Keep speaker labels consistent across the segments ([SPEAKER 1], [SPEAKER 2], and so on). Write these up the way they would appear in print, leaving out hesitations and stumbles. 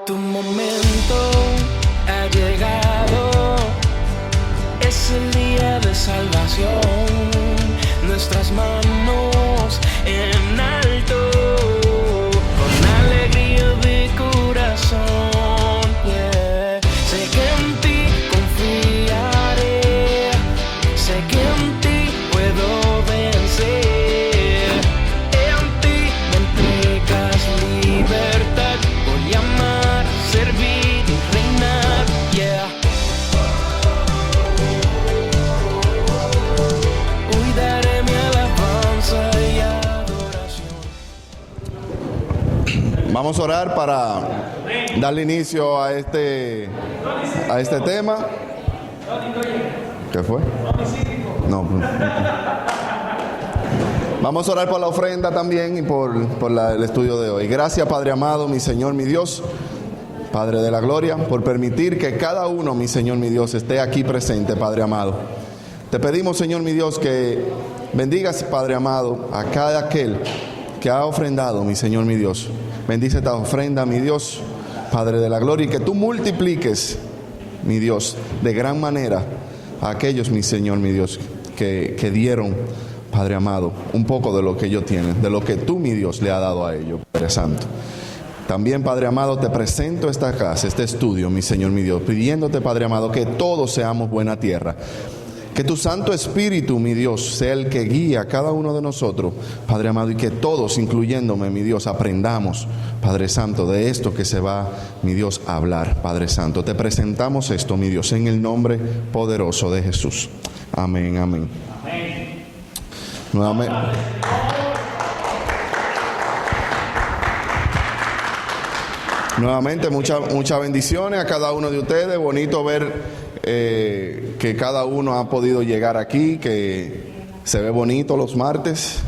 [SPEAKER 1] Tu momento ha llegado, es el día de salvación, nuestras manos en alto, con alegría de corazón, yeah. Sé que en ti confiaré, sé que en ti puedo vencer, en ti me entregas libertad, voy a amar, servir y reinar, yeah. Hoy daré mi alabanza y adoración.
[SPEAKER 2] Vamos a orar para darle inicio a este tema. ¿Qué fue? No. Vamos a orar por la ofrenda también y por el estudio de hoy. Gracias, Padre amado, mi Señor, mi Dios, Padre de la gloria, por permitir que cada uno, mi Señor, mi Dios, esté aquí presente, Padre amado. Te pedimos, Señor, mi Dios, que bendigas, Padre amado, a cada aquel que ha ofrendado, mi Señor, mi Dios. Bendice esta ofrenda, mi Dios, Padre de la gloria, y que tú multipliques, mi Dios, de gran manera a aquellos, mi Señor, mi Dios, que dieron, Padre amado, un poco de lo que ellos tienen, de lo que tú, mi Dios, le has dado a ellos, Padre Santo. También, Padre amado, te presento esta casa, este estudio, mi Señor, mi Dios, pidiéndote, Padre amado, que todos seamos buena tierra. Que tu Santo Espíritu, mi Dios, sea el que guía a cada uno de nosotros, Padre amado, y que todos, incluyéndome, mi Dios, aprendamos, Padre Santo, de esto que se va, mi Dios, a hablar, Padre Santo. Te presentamos esto, mi Dios, en el nombre poderoso de Jesús. Amén, amén. Amén. Nuevamente. Nuevamente, muchas bendiciones a cada uno de ustedes. Bonito ver que cada uno ha podido llegar aquí, que se ve bonito los martes,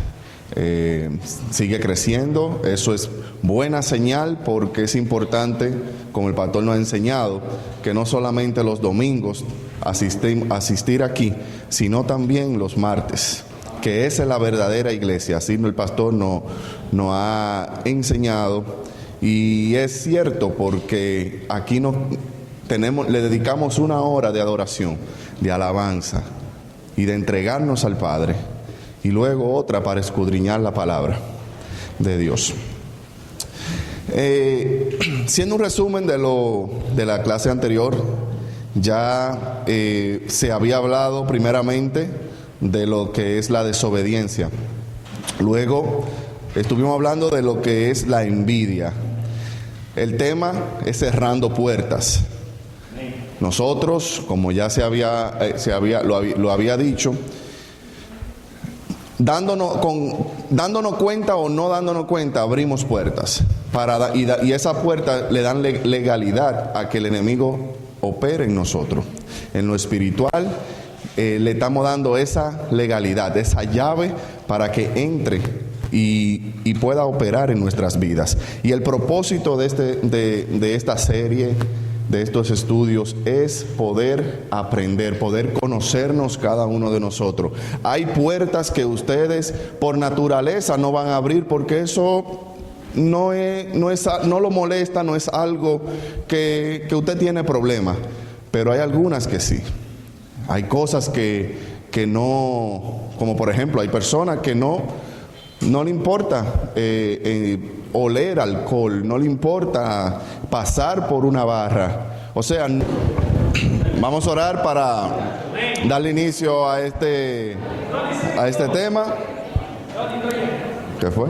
[SPEAKER 2] sigue creciendo. Eso es buena señal, porque es importante, como el pastor nos ha enseñado, que no solamente los domingos asistir aquí, sino también los martes, que esa es la verdadera iglesia. Así el pastor nos ha enseñado, y es cierto, porque aquí le dedicamos una hora de adoración, de alabanza y de entregarnos al Padre, y luego otra para escudriñar la palabra de Dios. Siendo un resumen de la clase anterior, ya se había hablado primeramente de lo que es la desobediencia. Luego estuvimos hablando de lo que es la envidia. El tema es cerrando puertas. Nosotros, como ya lo había dicho, dándonos cuenta o no dándonos cuenta, abrimos puertas y esa puerta le dan legalidad a que el enemigo opere en nosotros. En lo espiritual, le estamos dando esa legalidad, esa llave para que entre y pueda operar en nuestras vidas. Y el propósito de esta serie, de estos estudios, es poder aprender, poder conocernos cada uno de nosotros. Hay puertas que ustedes por naturaleza no van a abrir, porque eso no lo molesta, no es algo que usted tiene problema, pero hay algunas que sí. Hay cosas que no, como por ejemplo, hay personas que no le importa oler alcohol, no le importa pasar por una barra. O sea, vamos a orar para darle inicio a este tema. ¿Qué fue?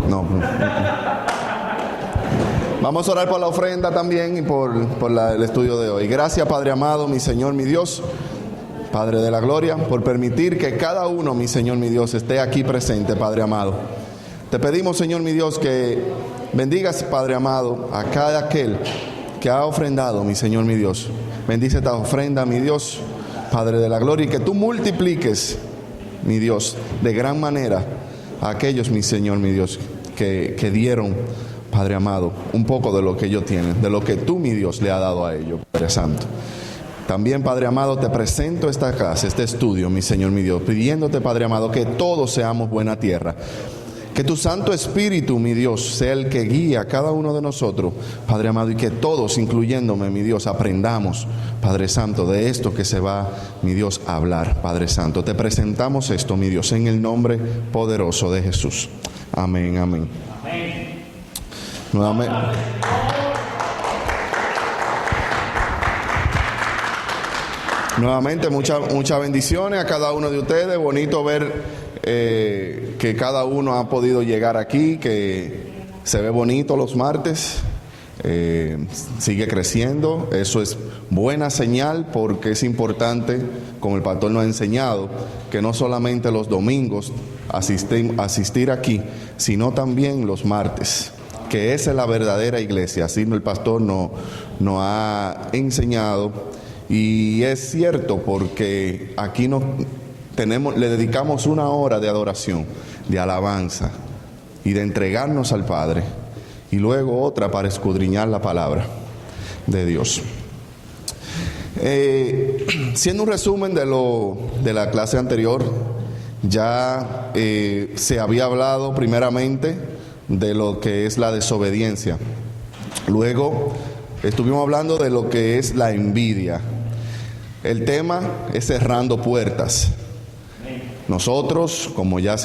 [SPEAKER 2] No. Vamos a orar por la ofrenda también y por el estudio de hoy. Gracias, Padre amado, mi Señor, mi Dios, Padre de la gloria, por permitir que cada uno, mi Señor, mi Dios, esté aquí presente, Padre amado. Te pedimos, Señor, mi Dios, que bendigas, Padre amado, a cada aquel que ha ofrendado, mi Señor, mi Dios. Bendice esta ofrenda, mi Dios, Padre de la gloria, y que tú multipliques, mi Dios, de gran manera a aquellos, mi Señor, mi Dios, que dieron, Padre amado, un poco de lo que ellos tienen, de lo que tú, mi Dios, le has dado a ellos, Padre Santo. También, Padre amado, te presento esta casa, este estudio, mi Señor, mi Dios, pidiéndote, Padre amado, que todos seamos buena tierra. Que tu Santo Espíritu, mi Dios, sea el que guíe a cada uno de nosotros, Padre amado, y que todos, incluyéndome, mi Dios, aprendamos, Padre Santo, de esto que se va, mi Dios, a hablar, Padre Santo. Te presentamos esto, mi Dios, en el nombre poderoso de Jesús. Amén, amén. Amén. Nuevamente. Nuevamente, muchas bendiciones a cada uno de ustedes. Bonito ver que cada uno ha podido llegar aquí, que se ve bonito los martes, sigue creciendo. Eso es buena señal, porque es importante, como el pastor nos ha enseñado, que no solamente los domingos asistir aquí, sino también los martes, que esa es la verdadera iglesia. Así el pastor nos ha enseñado, y es cierto, porque aquí le dedicamos una hora de adoración, de alabanza y de entregarnos al Padre, y luego otra para escudriñar la palabra de Dios. Siendo un resumen de la clase anterior, ya se había hablado primeramente de lo que es la desobediencia. Luego estuvimos hablando de lo que es la envidia. El tema es cerrando puertas. Nosotros, como ya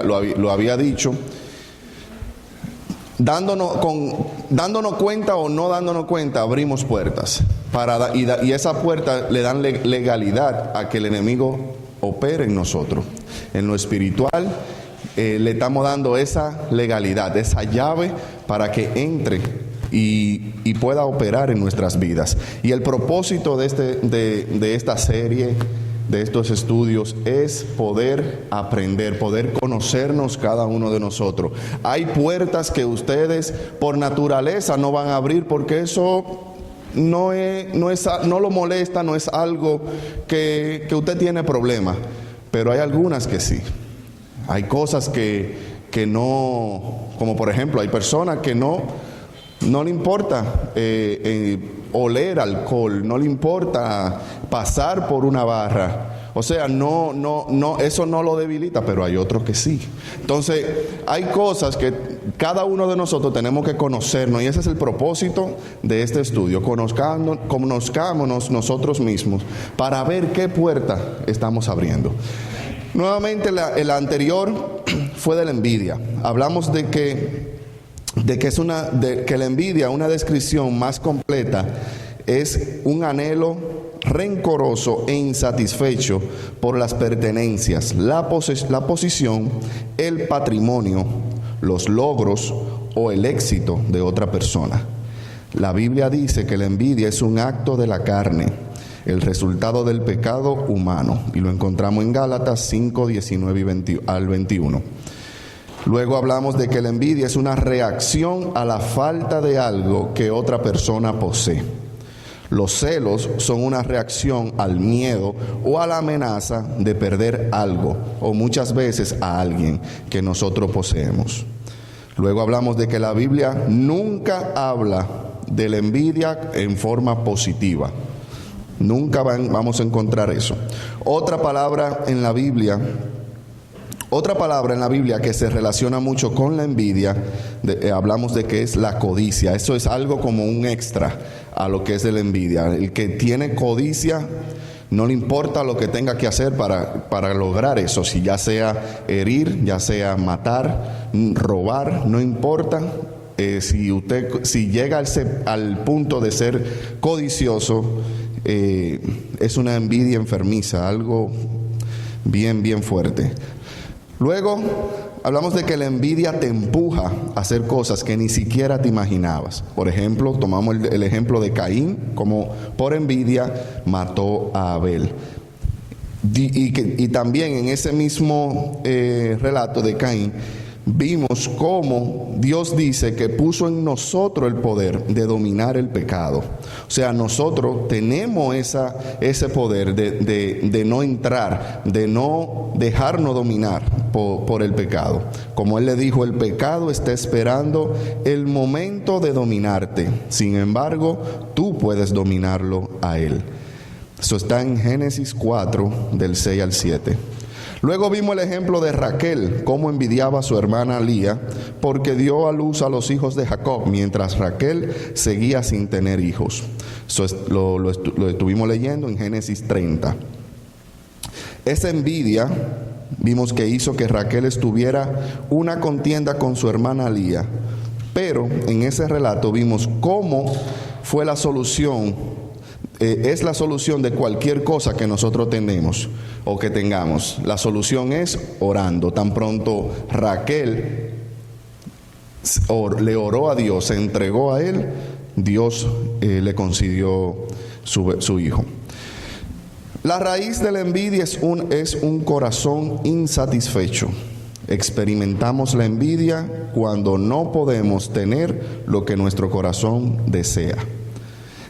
[SPEAKER 2] lo había dicho, dándonos cuenta o no dándonos cuenta, abrimos puertas y esa puerta le dan legalidad a que el enemigo opere en nosotros. En lo espiritual le estamos dando esa legalidad, esa llave para que entre y pueda operar en nuestras vidas. Y el propósito de esta serie, de estos estudios, es poder aprender, poder conocernos cada uno de nosotros. Hay puertas que ustedes por naturaleza no van a abrir, porque eso no lo molesta, no es algo que usted tiene problema, pero hay algunas que sí. Hay cosas que no, como por ejemplo, hay personas que no le importa oler alcohol, no le importa pasar por una barra. O sea, eso no lo debilita, pero hay otros que sí. Entonces, hay cosas que cada uno de nosotros tenemos que conocernos, y ese es el propósito de este estudio. Conozcámonos nosotros mismos para ver qué puerta estamos abriendo. Nuevamente, el anterior fue de la envidia. Hablamos de que la envidia, una descripción más completa, es un anhelo rencoroso e insatisfecho por las pertenencias, la posición, el patrimonio, los logros o el éxito de otra persona. La Biblia dice que la envidia es un acto de la carne, el resultado del pecado humano, y lo encontramos en Gálatas 5, 19 al 21. Luego hablamos de que la envidia es una reacción a la falta de algo que otra persona posee. Los celos son una reacción al miedo o a la amenaza de perder algo, o muchas veces a alguien que nosotros poseemos. Luego hablamos de que la Biblia nunca habla de la envidia en forma positiva. Nunca vamos a encontrar eso. Otra palabra en la Biblia que se relaciona mucho con la envidia, hablamos de que es la codicia. Eso es algo como un extra a lo que es de la envidia. El que tiene codicia, no le importa lo que tenga que hacer para lograr eso, si ya sea herir, ya sea matar, robar, no importa. Si llega al punto de ser codicioso, es una envidia enfermiza, algo bien, bien fuerte. Luego hablamos de que la envidia te empuja a hacer cosas que ni siquiera te imaginabas. Por ejemplo, tomamos el ejemplo de Caín, como por envidia mató a Abel. Y también en ese mismo relato de Caín, vimos cómo Dios dice que puso en nosotros el poder de dominar el pecado. O sea, nosotros tenemos ese poder de no entrar, de no dejarnos dominar por el pecado. Como Él le dijo, el pecado está esperando el momento de dominarte. Sin embargo, tú puedes dominarlo a Él. Eso está en Génesis 4, del 6 al 7. Luego vimos el ejemplo de Raquel, cómo envidiaba a su hermana Lía, porque dio a luz a los hijos de Jacob, mientras Raquel seguía sin tener hijos. Eso lo estuvimos leyendo en Génesis 30. Esa envidia vimos que hizo que Raquel estuviera una contienda con su hermana Lía, pero en ese relato vimos cómo fue la solución. Es la solución de cualquier cosa que nosotros tenemos o que tengamos. La solución es orando. Tan pronto Raquel le oró a Dios, se entregó a Él, Dios le concedió su hijo. La raíz de la envidia es un corazón insatisfecho. Experimentamos la envidia cuando no podemos tener lo que nuestro corazón desea.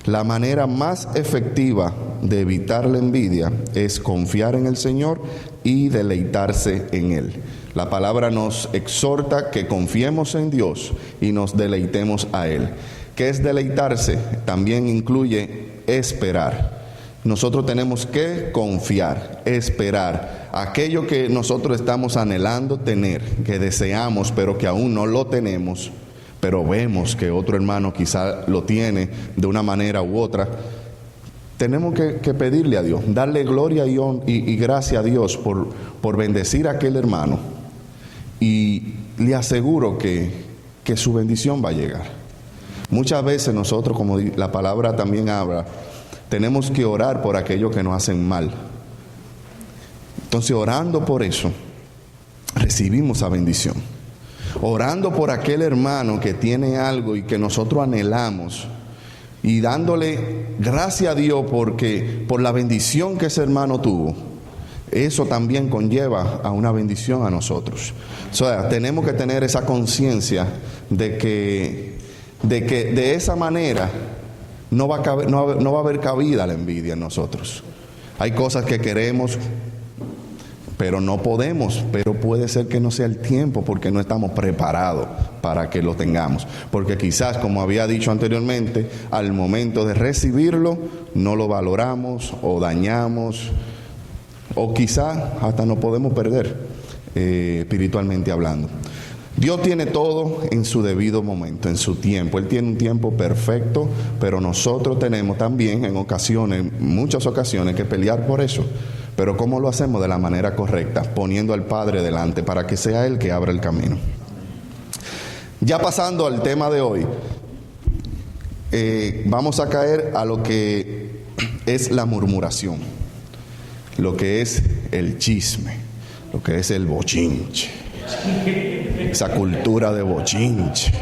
[SPEAKER 2] La manera más efectiva de evitar la envidia es confiar en el Señor y deleitarse en Él. La palabra nos exhorta que confiemos en Dios y nos deleitemos a Él. ¿Qué es deleitarse? También incluye esperar. Nosotros tenemos que confiar, esperar. Aquello que nosotros estamos anhelando tener, que deseamos, pero que aún no lo tenemos, pero vemos que otro hermano quizá lo tiene de una manera u otra, tenemos que pedirle a Dios, darle gloria y gracia a Dios por bendecir a aquel hermano, y le aseguro que su bendición va a llegar. Muchas veces nosotros, como la palabra también habla, tenemos que orar por aquellos que nos hacen mal. Entonces, orando por eso, recibimos esa bendición. Orando por aquel hermano que tiene algo y que nosotros anhelamos, y dándole gracias a Dios por la bendición que ese hermano tuvo, eso también conlleva a una bendición a nosotros. O sea, tenemos que tener esa conciencia de que de esa manera no va a haber cabida la envidia en nosotros. Hay cosas que queremos, pero no podemos, pero puede ser que no sea el tiempo porque no estamos preparados para que lo tengamos. Porque quizás, como había dicho anteriormente, al momento de recibirlo no lo valoramos o dañamos, o quizás hasta nos podemos perder espiritualmente hablando. Dios tiene todo en su debido momento, en su tiempo. Él tiene un tiempo perfecto, pero nosotros tenemos también muchas ocasiones, que pelear por eso. Pero ¿cómo lo hacemos? De la manera correcta, poniendo al Padre delante para que sea Él que abra el camino. Ya pasando al tema de hoy, vamos a caer a lo que es la murmuración, lo que es el chisme, lo que es el bochinche, esa cultura de bochinche.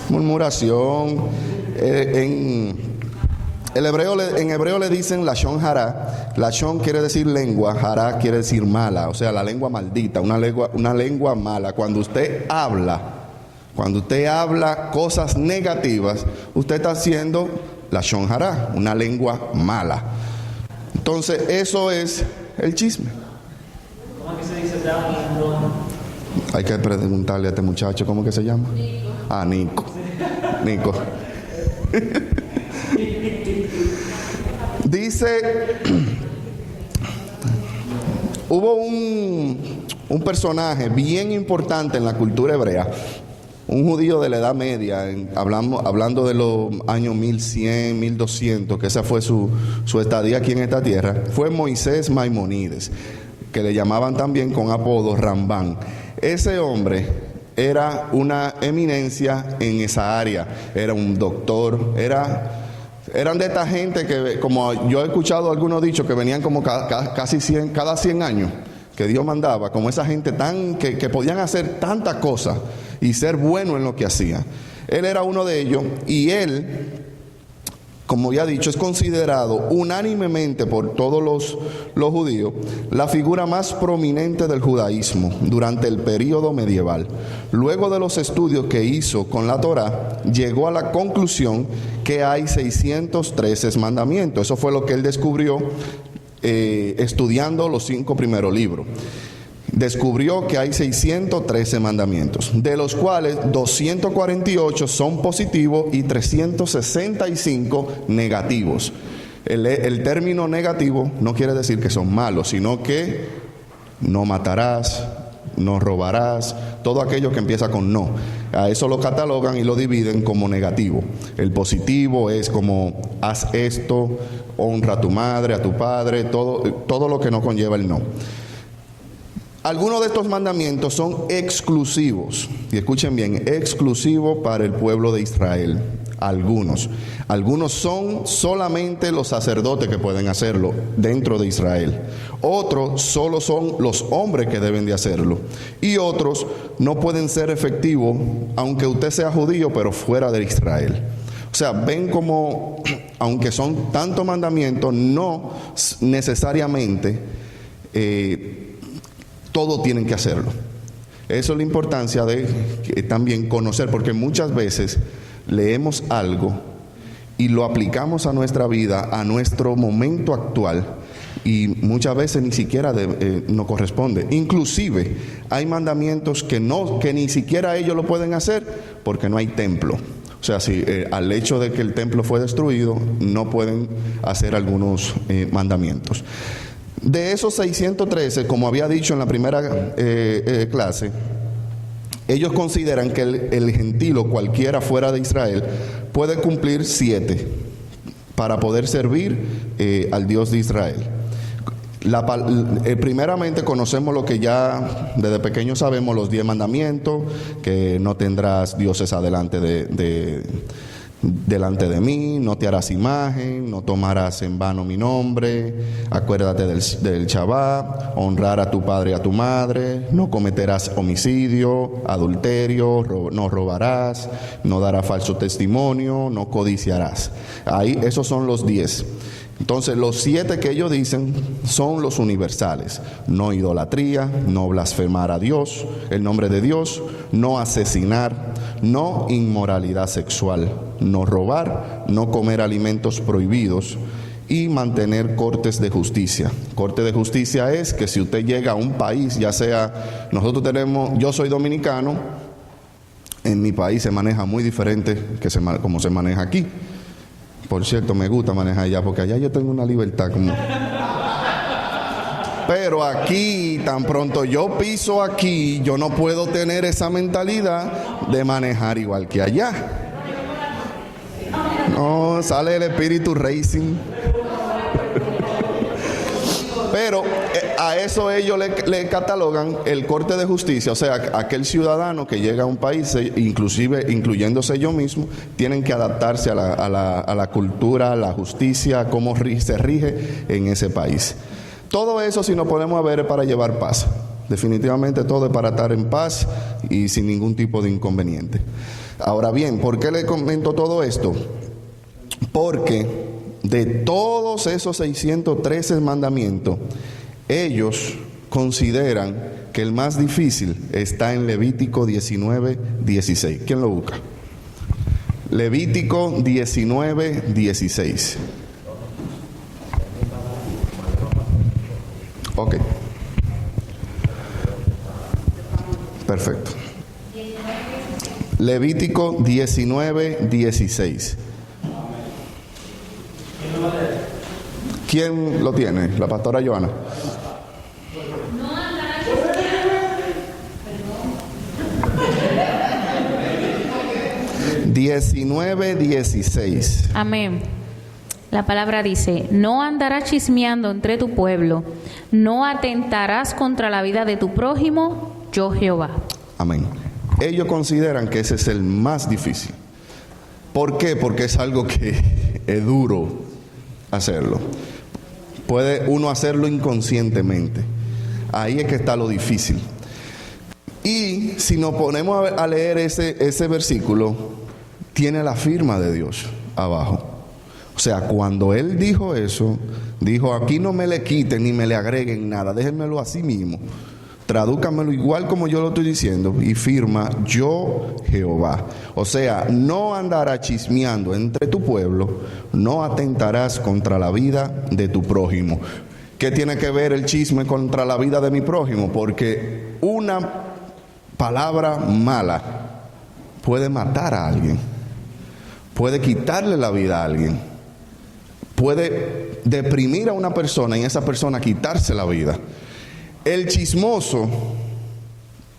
[SPEAKER 2] Murmuración, en hebreo le dicen lashon hara. Lashon quiere decir lengua, hara quiere decir mala, o sea, la lengua maldita, una lengua mala. Cuando usted habla cosas negativas, usted está haciendo lashon hara, una lengua mala. Entonces, eso es el chisme.
[SPEAKER 3] ¿Cómo es que se dice
[SPEAKER 2] Hay que preguntarle a este muchacho, ¿cómo que se llama? Nico. Nico. Dice, hubo un personaje bien importante en la cultura hebrea, un judío de la Edad Media, hablando de los años 1100, 1200, que esa fue su estadía aquí en esta tierra, fue Moisés Maimonides, que le llamaban también con apodo Rambán. Ese hombre era una eminencia en esa área, era un doctor, eran de esta gente que, como yo he escuchado algunos dichos, que venían como cada 100 años, que Dios mandaba, como esa gente que podían hacer tantas cosas y ser bueno en lo que hacía. Él era uno de ellos, y él, como ya he dicho, es considerado unánimemente por todos los judíos la figura más prominente del judaísmo durante el período medieval. Luego de los estudios que hizo con la Torá, llegó a la conclusión que hay 613 mandamientos. Eso fue lo que él descubrió estudiando los 5 primeros libros. Descubrió que hay 613 mandamientos, de los cuales 248 son positivos y 365 negativos. El término negativo no quiere decir que son malos, sino que no matarás, no robarás, todo aquello que empieza con no. A eso lo catalogan y lo dividen como negativo. El positivo es como haz esto, honra a tu madre, a tu padre, todo lo que no conlleva el no. Algunos de estos mandamientos son exclusivos, y escuchen bien, exclusivos para el pueblo de Israel. Algunos son solamente los sacerdotes que pueden hacerlo dentro de Israel. Otros solo son los hombres que deben de hacerlo. Y otros no pueden ser efectivos aunque usted sea judío pero fuera de Israel. O sea, ven como, aunque son tantos mandamientos, no necesariamente todos tienen que hacerlo. Eso es la importancia de también conocer, porque muchas veces leemos algo y lo aplicamos a nuestra vida, a nuestro momento actual, y muchas veces ni siquiera no corresponde. Inclusive hay mandamientos que ni siquiera ellos lo pueden hacer porque no hay templo. O sea, si al hecho de que el templo fue destruido, no pueden hacer algunos mandamientos. De esos 613, como había dicho en la primera clase, ellos consideran que el gentil o cualquiera fuera de Israel puede cumplir 7 para poder servir al Dios de Israel. Primeramente conocemos lo que ya desde pequeño sabemos, los 10 mandamientos, que no tendrás dioses delante de mí, no te harás imagen, no tomarás en vano mi nombre, acuérdate del Shabbat, honrar a tu padre y a tu madre, no cometerás homicidio, adulterio, no robarás, no darás falso testimonio, no codiciarás. Ahí, esos son los 10. Entonces los 7 que ellos dicen son los universales: no idolatría, no blasfemar a Dios, el nombre de Dios, no asesinar, no inmoralidad sexual, no robar, no comer alimentos prohibidos y mantener cortes de justicia. Corte de justicia es que si usted llega a un país, ya sea, yo soy dominicano, en mi país se maneja muy diferente como se maneja aquí. Por cierto, me gusta manejar allá, porque allá yo tengo una libertad como... Pero aquí, tan pronto yo piso aquí, yo no puedo tener esa mentalidad de manejar igual que allá. No, sale el espíritu racing. Pero a eso ellos le catalogan el corte de justicia. O sea, aquel ciudadano que llega a un país, inclusive incluyéndose ellos mismos, tienen que adaptarse a la cultura, a la justicia, cómo se rige en ese país. Todo eso, si nos podemos ver, es para llevar paz. Definitivamente todo es para estar en paz y sin ningún tipo de inconveniente. Ahora bien, ¿por qué le comento todo esto? Porque de todos esos 613 mandamientos, ellos consideran que el más difícil está en Levítico 19:16. ¿Quién lo busca? Levítico 19:16. Ok. Perfecto. Levítico 19:16. ¿Quién lo tiene? La pastora Joana. 19:16.
[SPEAKER 4] Amén. La palabra dice: no andarás chismeando entre tu pueblo, no atentarás contra la vida de tu prójimo, yo Jehová.
[SPEAKER 2] Amén. Ellos consideran que ese es el más difícil. ¿Por qué? Porque es algo que es duro hacerlo. Puede uno hacerlo inconscientemente. Ahí es que está lo difícil. Y si nos ponemos a leer ese versículo, tiene la firma de Dios abajo. O sea, cuando Él dijo eso, dijo: aquí no me le quiten ni me le agreguen nada, déjenmelo así mismo. Tradúcamelo igual como yo lo estoy diciendo, y firma: yo Jehová. O sea, no andarás chismeando entre tu pueblo, no atentarás contra la vida de tu prójimo. ¿Qué tiene que ver el chisme contra la vida de mi prójimo? Porque una palabra mala puede matar a alguien, puede quitarle la vida a alguien, puede deprimir a una persona y esa persona quitarse la vida. El chismoso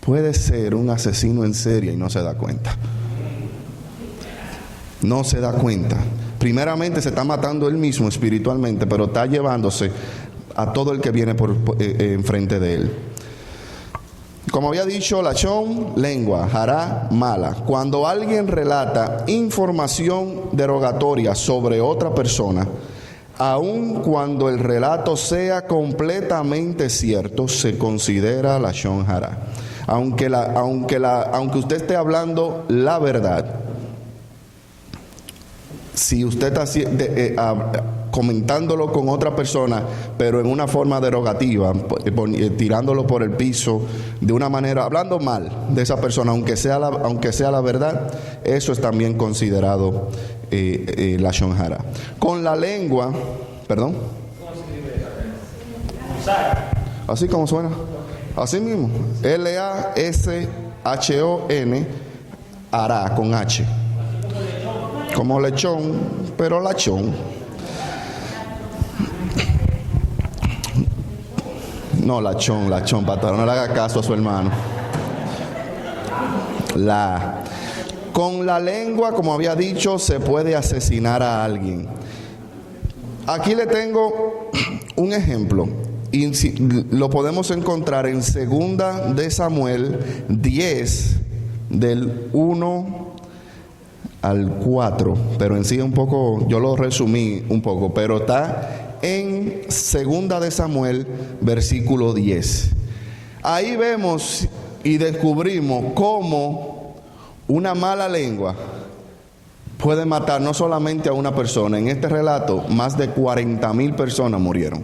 [SPEAKER 2] puede ser un asesino en serie y no se da cuenta. No se da cuenta. Primeramente se está matando él mismo espiritualmente, pero está llevándose a todo el que viene enfrente de él. Como había dicho, lachón, lengua, hará, mala. Cuando alguien relata información derogatoria sobre otra persona, aun cuando el relato sea completamente cierto, se considera lachón hará. Aunque usted esté hablando la verdad, si usted está comentándolo con otra persona, pero en una forma derogativa, tirándolo por el piso, de una manera, hablando mal de esa persona, aunque sea la verdad, eso es también considerado lashon hara. Con la lengua, perdón.
[SPEAKER 3] ¿Cómo se escribe? Usar.
[SPEAKER 2] Así como suena. Así mismo. L-A-S-H-O-N, hará, con H. Como lechón, pero lachón. No, lachón, pastor, no le haga caso a su hermano. Con la lengua, como había dicho, se puede asesinar a alguien. Aquí le tengo un ejemplo. Y lo podemos encontrar en 2 de Samuel 10, del 1 al 4, pero en sí un poco, yo lo resumí un poco, pero está en 2 de Samuel, versículo 10. Ahí vemos y descubrimos cómo una mala lengua puede matar no solamente a una persona. En este relato, más de 40,000 personas murieron.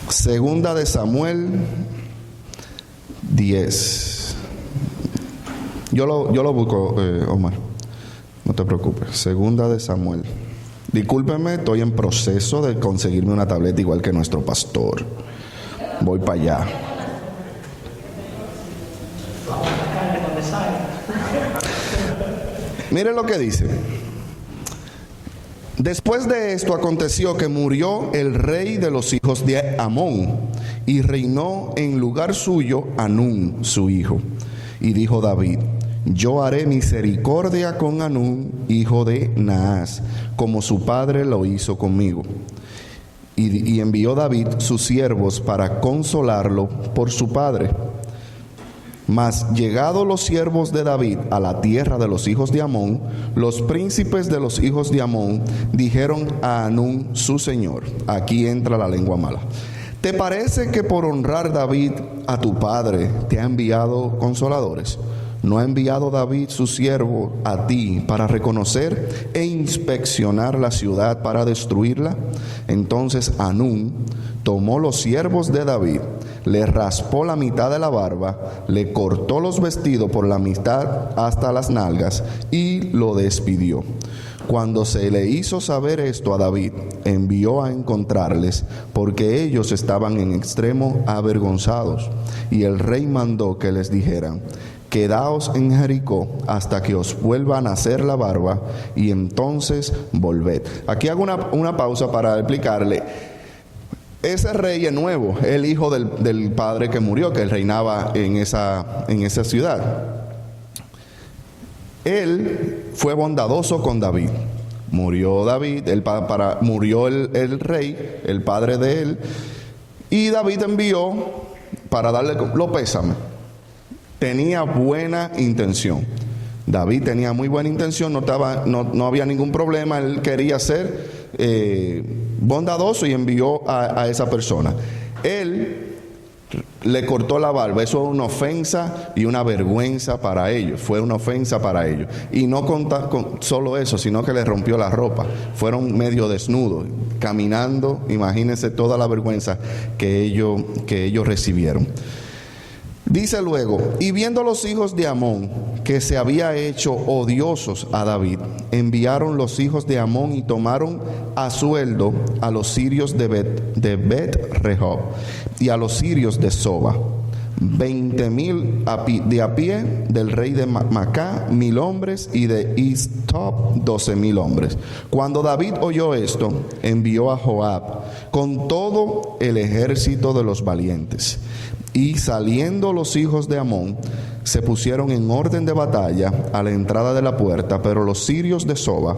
[SPEAKER 2] Segunda de Samuel 10. Yo lo busco, Omar. No te preocupes. 2 de Samuel. Discúlpeme, estoy en proceso de conseguirme una tableta igual que nuestro pastor. Voy para allá. Miren lo que dice. Después de esto aconteció que murió el rey de los hijos de Amón y reinó en lugar suyo Hanún, su hijo. Y dijo David: yo haré misericordia con Hanún, hijo de Naas, como su padre lo hizo conmigo. Y envió David sus siervos para consolarlo por su padre. Mas llegados los siervos de David a la tierra de los hijos de Amón, los príncipes de los hijos de Amón dijeron a Hanún su señor. Aquí entra la lengua mala. ¿Te parece que por honrar David a tu padre te ha enviado consoladores? ¿No ha enviado David su siervo a ti para reconocer e inspeccionar la ciudad para destruirla? Entonces Hanún tomó los siervos de David, le raspó la mitad de la barba, le cortó los vestidos por la mitad hasta las nalgas y lo despidió. Cuando se le hizo saber esto a David, envió a encontrarles, porque ellos estaban en extremo avergonzados. Y el rey mandó que les dijeran: quedaos en Jericó hasta que os vuelva a nacer la barba, y entonces volved. Aquí hago una pausa para explicarle. Ese rey es nuevo, el hijo del padre que murió, que él reinaba en esa ciudad. Él fue bondadoso con David. Murió David, murió el rey, el padre de él, y David envió para darle los pésames. Tenía buena intención. David tenía muy buena intención, no había ningún problema. Él quería ser bondadoso y envió a esa persona. Él le cortó la barba. Eso es una ofensa y una vergüenza para ellos. Fue una ofensa para ellos. Y no con solo eso, sino que le rompió la ropa. Fueron medio desnudos, caminando. Imagínense toda la vergüenza que ellos recibieron. Dice luego: y viendo los hijos de Amón que se había hecho odiosos a David, enviaron los hijos de Amón y tomaron a sueldo a los sirios de Bet Rehob y a los sirios de Soba, 20,000 de a pie del rey de Macá, 1,000 hombres, y de Is-Top 12,000 hombres. Cuando David oyó esto, envió a Joab con todo el ejército de los valientes. Y saliendo los hijos de Amón, se pusieron en orden de batalla a la entrada de la puerta, pero los sirios de Soba,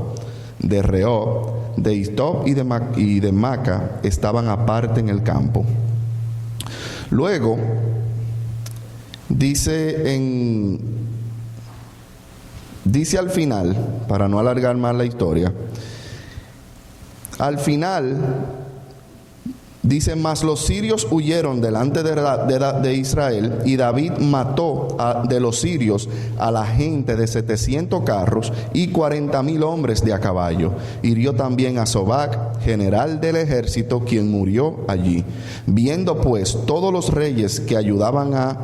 [SPEAKER 2] de Rehob, de Is-Top y de Maca estaban aparte en el campo. Luego dice al final, para no alargar más la historia, al final dice: mas los sirios huyeron delante de Israel, y David mató de los sirios a la gente de 700 carros y 40,000 hombres de a caballo. Hirió también a Sobac, general del ejército, quien murió allí. Viendo pues todos los reyes que ayudaban a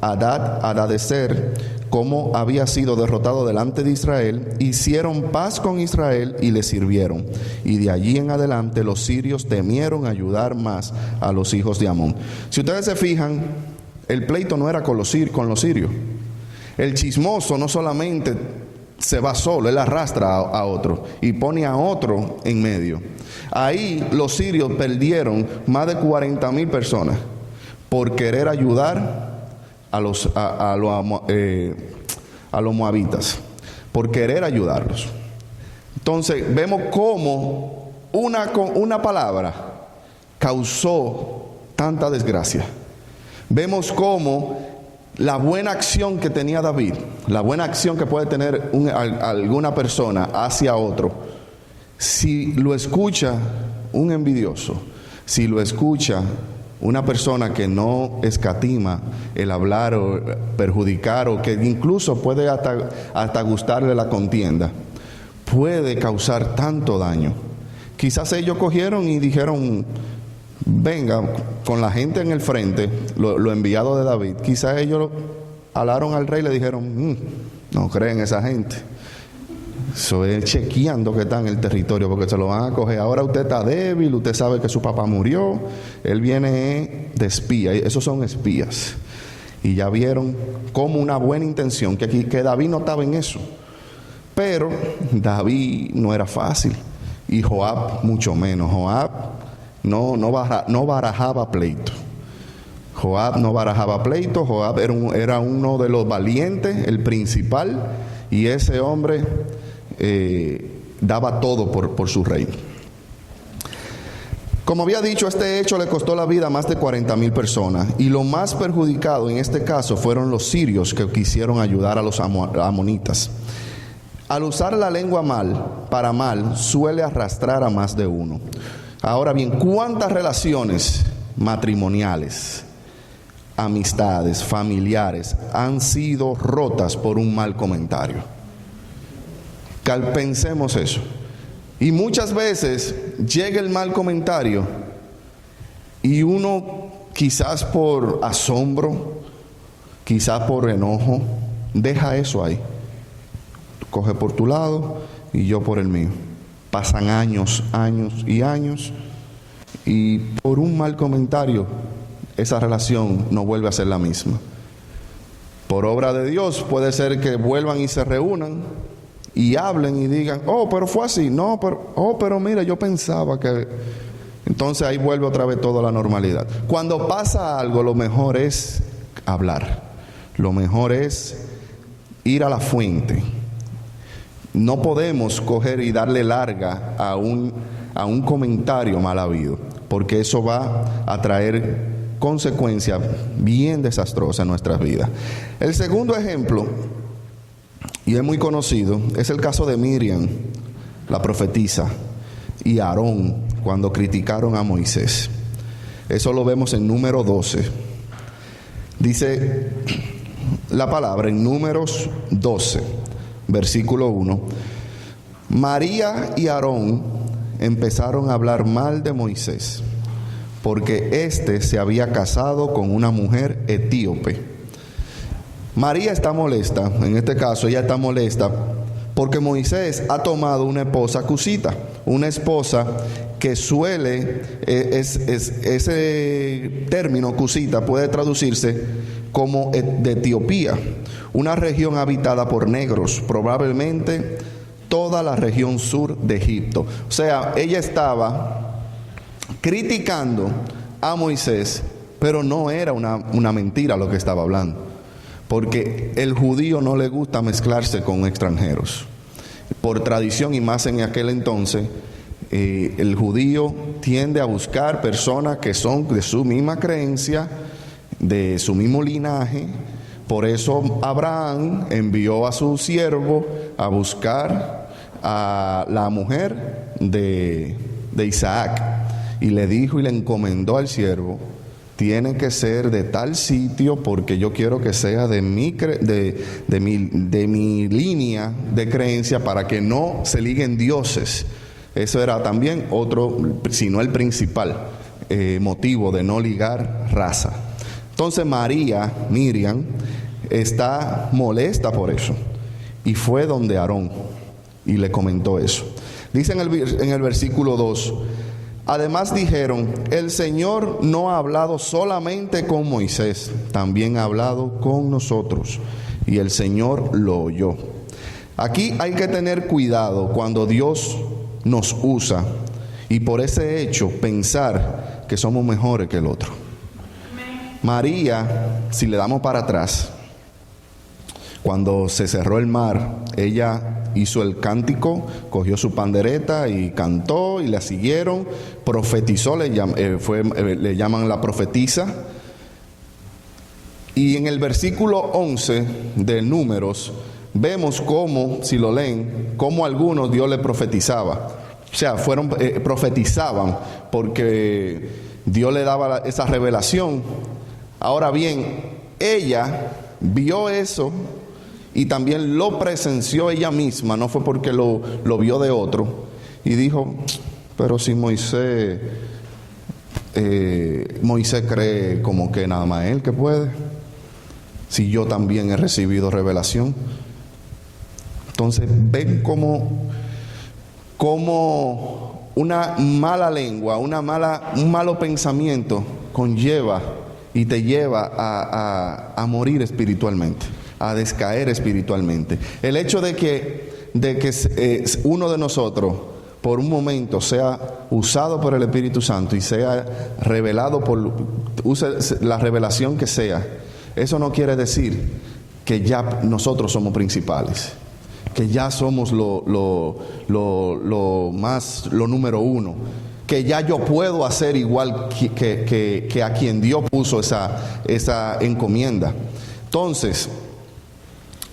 [SPEAKER 2] Hadadezer cómo había sido derrotado delante de Israel, hicieron paz con Israel y le sirvieron. Y de allí en adelante los sirios temieron ayudar más a los hijos de Amón. Si ustedes se fijan, el pleito no era con los sirios. El chismoso no solamente se va solo, él arrastra a otro y pone a otro en medio. Ahí los sirios perdieron más de 40,000 personas por querer ayudar a los moabitas, por querer ayudarlos. Entonces vemos cómo una palabra causó tanta desgracia. Vemos cómo la buena acción que tenía David, la buena acción que puede tener alguna persona hacia otro, si lo escucha un envidioso, si lo escucha una persona que no escatima el hablar o perjudicar, o que incluso puede hasta gustarle la contienda, puede causar tanto daño. Quizás ellos cogieron y dijeron: venga, con la gente en el frente, lo enviado de David. Quizás ellos alaron al rey y le dijeron: no creen esa gente. Eso es chequeando que está en el territorio, porque se lo van a coger. Ahora usted está débil, usted sabe que su papá murió, él viene de espía. Esos son espías. Y ya vieron como una buena intención, que David no estaba en eso. Pero David no era fácil, y Joab mucho menos. Joab no barajaba pleito. Joab no barajaba pleito. Joab era uno de los valientes, el principal, y ese hombre daba todo por su rey. Como había dicho, este hecho le costó la vida a más de 40,000 personas, y lo más perjudicado en este caso fueron los sirios, que quisieron ayudar a los amonitas. Al usar la lengua para mal suele arrastrar a más de uno. Ahora bien, ¿cuántas relaciones matrimoniales, amistades, familiares han sido rotas por un mal comentario? Pensemos eso. Y muchas veces llega el mal comentario y uno, quizás por asombro, quizás por enojo, deja eso ahí. Coge por tu lado y yo por el mío. Pasan años y años, y por un mal comentario esa relación no vuelve a ser la misma. Por obra de Dios puede ser que vuelvan y se reúnan y hablen y digan: oh, pero fue así, no, pero mira, yo pensaba que... Entonces ahí vuelve otra vez toda la normalidad. Cuando pasa algo, lo mejor es hablar, lo mejor es ir a la fuente. No podemos coger y darle larga a un comentario mal habido, porque eso va a traer consecuencias bien desastrosas en nuestras vidas. El segundo ejemplo, y es muy conocido, es el caso de Miriam, la profetisa, y Aarón, cuando criticaron a Moisés. Eso lo vemos en Número 12. Dice la palabra en Números 12, versículo 1: María y Aarón empezaron a hablar mal de Moisés, porque éste se había casado con una mujer etíope. María está molesta, en este caso ella está molesta porque Moisés ha tomado una esposa cusita, una esposa que suele, ese término cusita puede traducirse como de Etiopía, una región habitada por negros, probablemente toda la región sur de Egipto. O sea, ella estaba criticando a Moisés, pero no era una mentira lo que estaba hablando, porque el judío no le gusta mezclarse con extranjeros. Por tradición, y más en aquel entonces, el judío tiende a buscar personas que son de su misma creencia, de su mismo linaje. Por eso Abraham envió a su siervo a buscar a la mujer de Isaac, y le dijo y le encomendó al siervo: tiene que ser de tal sitio, porque yo quiero que sea de mi línea de creencia, para que no se liguen dioses. Eso era también otro, si no el principal motivo de no ligar raza. Entonces Miriam, está molesta por eso, y fue donde Aarón y le comentó eso. Dice en el versículo 2: además dijeron, el Señor no ha hablado solamente con Moisés, también ha hablado con nosotros, y el Señor lo oyó. Aquí hay que tener cuidado cuando Dios nos usa, y por ese hecho pensar que somos mejores que el otro. María, si le damos para atrás, cuando se cerró el mar, ella hizo el cántico, cogió su pandereta y cantó, y la siguieron, profetizó, le llaman la profetisa. Y en el versículo 11 de Números, vemos cómo, si lo leen, cómo algunos Dios le profetizaba. O sea, profetizaban, porque Dios le daba esa revelación. Ahora bien, ella vio eso y también lo presenció ella misma, no fue porque lo vio de otro, y dijo: pero si Moisés cree como que nada más él que puede, si yo también he recibido revelación. Entonces ven como una mala lengua, un malo pensamiento conlleva y te lleva a morir espiritualmente, a descaer espiritualmente. El hecho de que uno de nosotros por un momento sea usado por el Espíritu Santo y sea revelado use la revelación que sea, eso no quiere decir que ya nosotros somos principales, que ya somos lo número uno, que ya yo puedo hacer igual que a quien Dios puso esa encomienda. Entonces,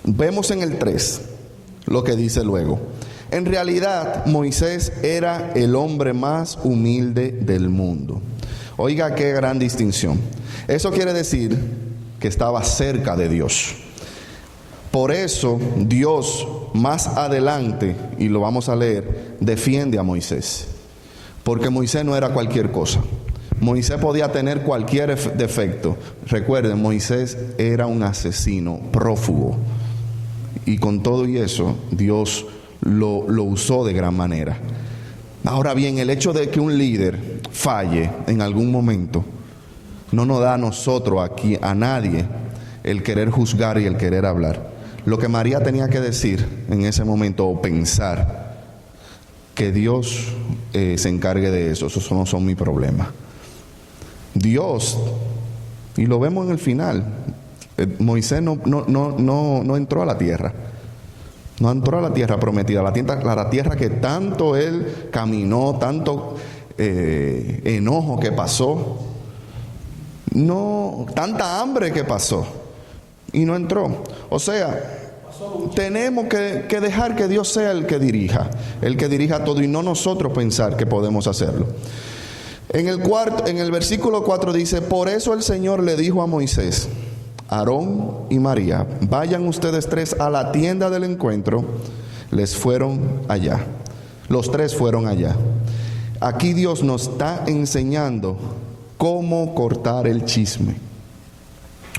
[SPEAKER 2] vemos en el 3 lo que dice luego: en realidad Moisés era el hombre más humilde del mundo. Oiga qué gran distinción. Eso quiere decir que estaba cerca de Dios. Por eso Dios más adelante, y lo vamos a leer, defiende a Moisés, porque Moisés no era cualquier cosa. Moisés podía tener cualquier defecto. Recuerden, Moisés era un asesino, prófugo, y con todo y eso Dios lo usó de gran manera. Ahora bien, el hecho de que un líder falle en algún momento no nos da a nosotros aquí, a nadie, el querer juzgar y el querer hablar. Lo que María tenía que decir en ese momento, o pensar, que Dios se encargue de eso. Esos no son mi problema. Dios, y lo vemos en el final, Moisés no entró a la tierra. No entró a la tierra prometida, la tierra que tanto él caminó, tanto enojo que pasó, tanta hambre que pasó, y no entró. O sea, tenemos que dejar que Dios sea el que dirija todo, y no nosotros pensar que podemos hacerlo. En el versículo 4 dice: por eso el Señor le dijo a Moisés, Aarón y María, vayan ustedes tres a la tienda del encuentro. Les fueron allá. Los tres fueron allá. Aquí Dios nos está enseñando cómo cortar el chisme.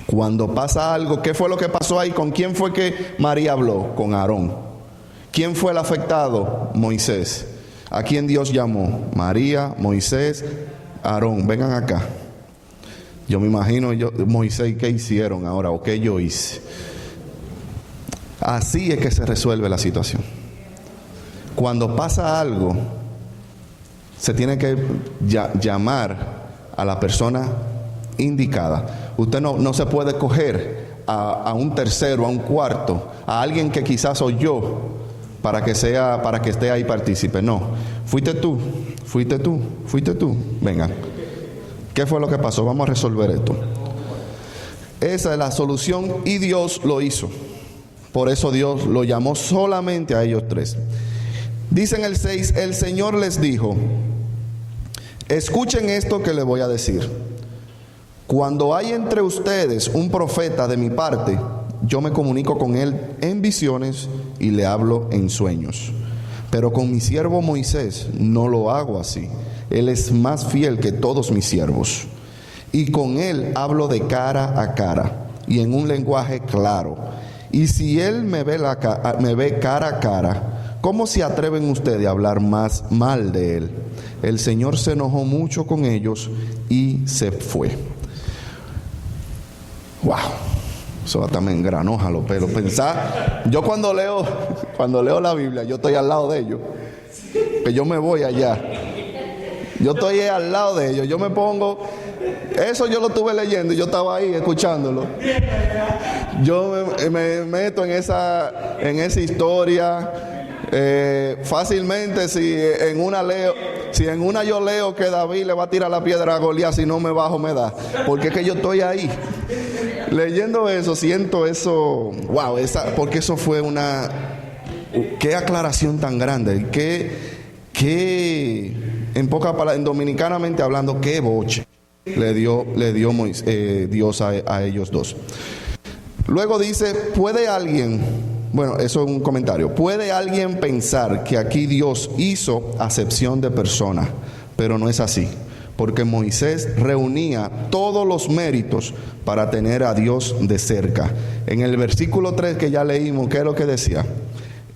[SPEAKER 2] Cuando pasa algo, ¿qué fue lo que pasó ahí? ¿Con quién fue que María habló? Con Aarón. ¿Quién fue el afectado? Moisés. ¿A quién Dios llamó? María, Moisés, Aarón. Vengan acá. Yo me imagino Moisés, ¿qué hicieron ahora? ¿O qué yo hice? Así es que se resuelve la situación. Cuando pasa algo, se tiene que llamar a la persona indicada. Usted no se puede coger a un tercero, a un cuarto, a alguien que quizás soy yo, para que esté ahí partícipe. No, fuiste tú. Venga, ¿qué fue lo que pasó? Vamos a resolver esto. Esa es la solución y Dios lo hizo. Por eso Dios lo llamó solamente a ellos tres. Dice en el 6, el Señor les dijo: escuchen esto que les voy a decir. Cuando hay entre ustedes un profeta de mi parte, yo me comunico con él en visiones y le hablo en sueños. Pero con mi siervo Moisés no lo hago así. Él es más fiel que todos mis siervos. Y con él hablo de cara a cara y en un lenguaje claro. Y si él me ve cara a cara, ¿cómo se atreven ustedes a hablar más mal de él? El Señor se enojó mucho con ellos y se fue. Wow, eso hasta me engranoja los pelos. Pensar, yo cuando leo la Biblia, yo estoy al lado de ellos, que yo me voy allá. Yo estoy al lado de ellos, yo me pongo. Eso yo lo estuve leyendo y yo estaba ahí escuchándolo. Yo me meto en esa historia. Fácilmente, si en una yo leo que David le va a tirar la piedra a Goliat, si no me bajo me da, porque es que yo estoy ahí leyendo eso, siento eso. Wow, porque eso fue qué aclaración tan grande, qué en pocas palabras, en dominicanamente hablando, qué boche le dio Dios a ellos dos. Luego dice: ¿puede alguien? Bueno, eso es un comentario. ¿Puede alguien pensar que aquí Dios hizo acepción de personas? Pero no es así, porque Moisés reunía todos los méritos para tener a Dios de cerca. En el versículo 3 que ya leímos, ¿qué es lo que decía?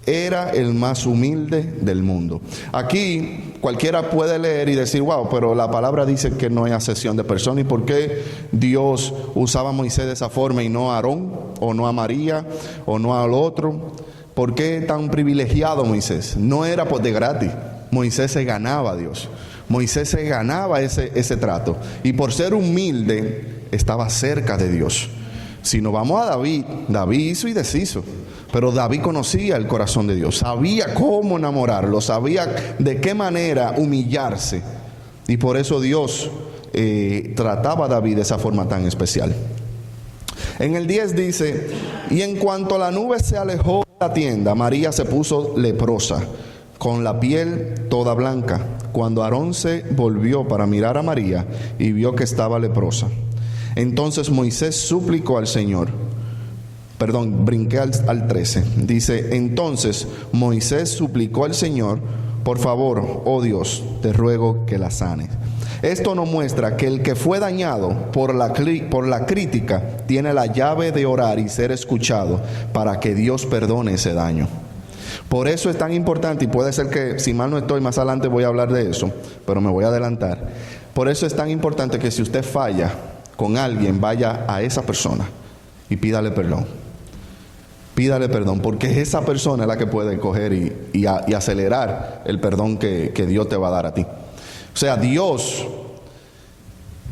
[SPEAKER 2] Era el más humilde del mundo. Aquí cualquiera puede leer y decir: wow, pero la palabra dice que no hay acepción de personas. ¿Y por qué Dios usaba a Moisés de esa forma y no a Aarón, o no a María, o no al otro? ¿Por qué tan privilegiado Moisés? No era de gratis. Moisés se ganaba a Dios. Moisés se ganaba ese trato. Y por ser humilde, estaba cerca de Dios. Si nos vamos a David hizo y deshizo. Pero David conocía el corazón de Dios, sabía cómo enamorarlo, sabía de qué manera humillarse. Y por eso Dios trataba a David de esa forma tan especial. En el 10 dice: y en cuanto la nube se alejó de la tienda, María se puso leprosa, con la piel toda blanca. Cuando Aarón se volvió para mirar a María y vio que estaba leprosa, entonces Moisés suplicó al Señor. Brinqué al 13. Dice: entonces Moisés suplicó al Señor: por favor, oh Dios, te ruego que la sanes. Esto nos muestra que el que fue dañado por la crítica tiene la llave de orar y ser escuchado para que Dios perdone ese daño. Por eso es tan importante, y puede ser que, si mal no estoy, más adelante voy a hablar de eso, pero me voy a adelantar. Por eso es tan importante que si usted falla con alguien, vaya a esa persona y pídale perdón. Pídale perdón, porque esa persona es la que puede coger y acelerar el perdón que Dios te va a dar a ti. O sea, Dios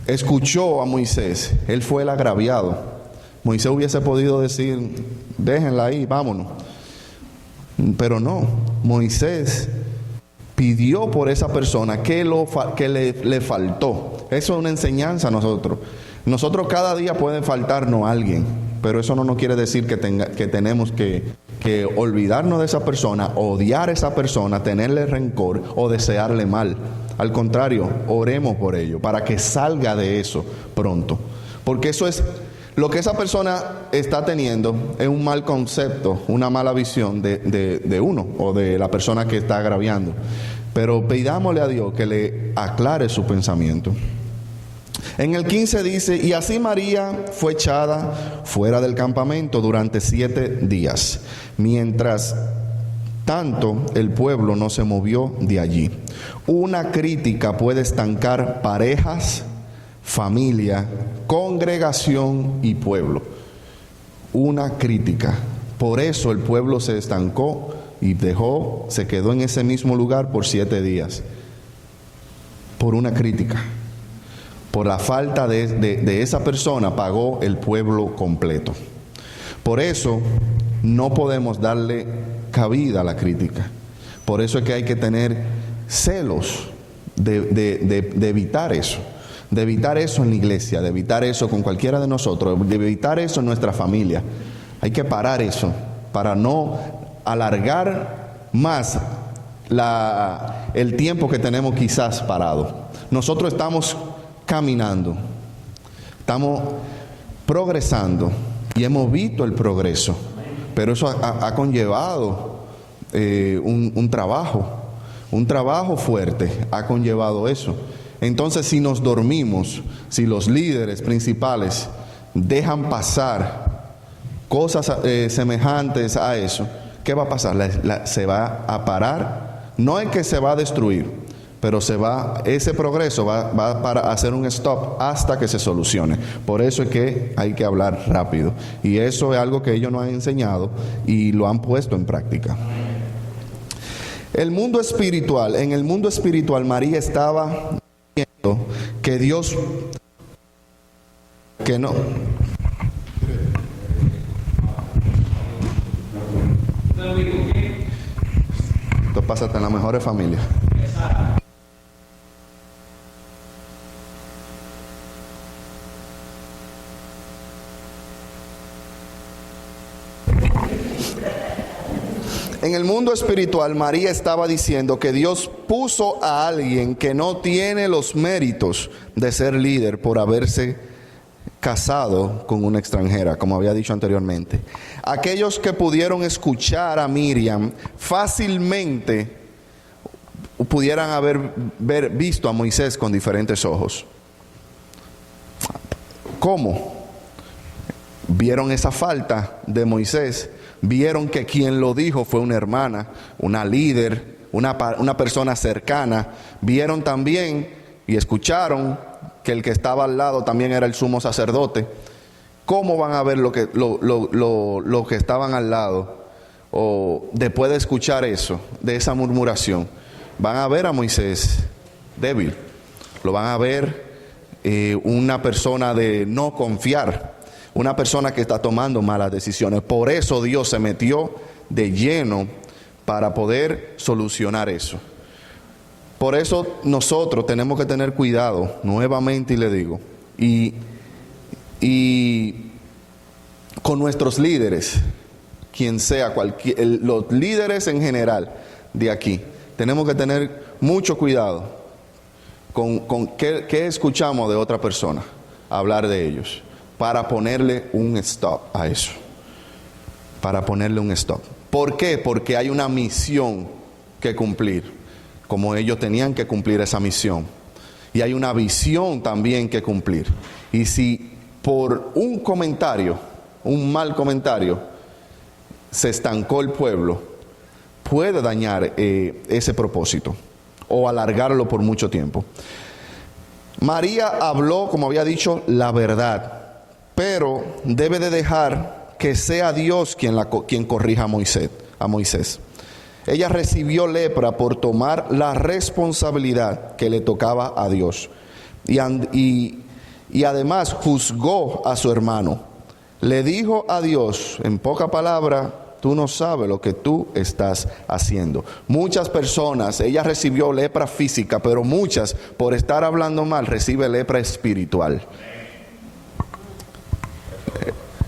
[SPEAKER 2] escuchó a Moisés. Él fue el agraviado. Moisés hubiese podido decir: déjenla ahí, vámonos. Pero no, Moisés pidió por esa persona que le faltó. Eso es una enseñanza a nosotros. Nosotros cada día puede faltarnos a alguien, pero eso no nos quiere decir que tenemos que olvidarnos de esa persona, odiar a esa persona, tenerle rencor o desearle mal. Al contrario, oremos por ello, para que salga de eso pronto. Porque eso es lo que esa persona está teniendo, es un mal concepto, una mala visión de uno o de la persona que está agraviando. Pero pidámosle a Dios que le aclare su pensamiento. En el 15 dice: y así María fue echada fuera del campamento durante 7 días, mientras tanto el pueblo no se movió de allí. Una crítica puede estancar parejas, familia, congregación y pueblo. Una crítica. Por eso el pueblo se estancó y se quedó en ese mismo lugar por 7 días. Por una crítica. Por la falta de esa persona pagó el pueblo completo. Por eso no podemos darle cabida a la crítica. Por eso es que hay que tener celos de evitar eso. De evitar eso en la iglesia, de evitar eso con cualquiera de nosotros, de evitar eso en nuestra familia. Hay que parar eso para no alargar más el tiempo que tenemos quizás parado. Nosotros estamos caminando, estamos progresando y hemos visto el progreso, pero eso ha conllevado un trabajo fuerte, ha conllevado eso. Entonces, si nos dormimos, si los líderes principales dejan pasar cosas semejantes a eso, ¿qué va a pasar? Se va a parar. No es que se va a destruir, pero ese progreso va a hacer un stop hasta que se solucione. Por eso es que hay que hablar rápido. Y eso es algo que ellos nos han enseñado y lo han puesto en práctica. En el mundo espiritual, María estaba viendo que Dios, que no. Esto pasa hasta en las mejores familias. En el mundo espiritual, María estaba diciendo que Dios puso a alguien que no tiene los méritos de ser líder por haberse casado con una extranjera, como había dicho anteriormente. Aquellos que pudieron escuchar a Miriam fácilmente pudieran haber visto a Moisés con diferentes ojos. ¿Cómo? Vieron esa falta de Moisés. Vieron que quien lo dijo fue una hermana, una líder, una persona cercana. Vieron también y escucharon que el que estaba al lado también era el sumo sacerdote. ¿Cómo van a ver lo que estaban al lado? O después de escuchar eso, de esa murmuración, van a ver a Moisés débil. Lo van a ver una persona de no confiar. Una persona que está tomando malas decisiones. Por eso Dios se metió de lleno para poder solucionar eso. Por eso nosotros tenemos que tener cuidado, nuevamente y le digo, y con nuestros líderes, quien sea, los líderes en general de aquí, tenemos que tener mucho cuidado con qué escuchamos de otra persona, hablar de ellos. Para ponerle un stop a eso. Para ponerle un stop. ¿Por qué? Porque hay una misión que cumplir. Como ellos tenían que cumplir esa misión. Y hay una visión también que cumplir. Y si por un comentario, un mal comentario, se estancó el pueblo, puede dañar ese propósito. O alargarlo por mucho tiempo. María habló, como había dicho, la verdad. Pero debe de dejar que sea Dios quien corrija a Moisés. Ella recibió lepra por tomar la responsabilidad que le tocaba a Dios. Y además juzgó a su hermano. Le dijo a Dios, en poca palabra, tú no sabes lo que tú estás haciendo. Muchas personas, ella recibió lepra física, pero muchas, por estar hablando mal, recibe lepra espiritual.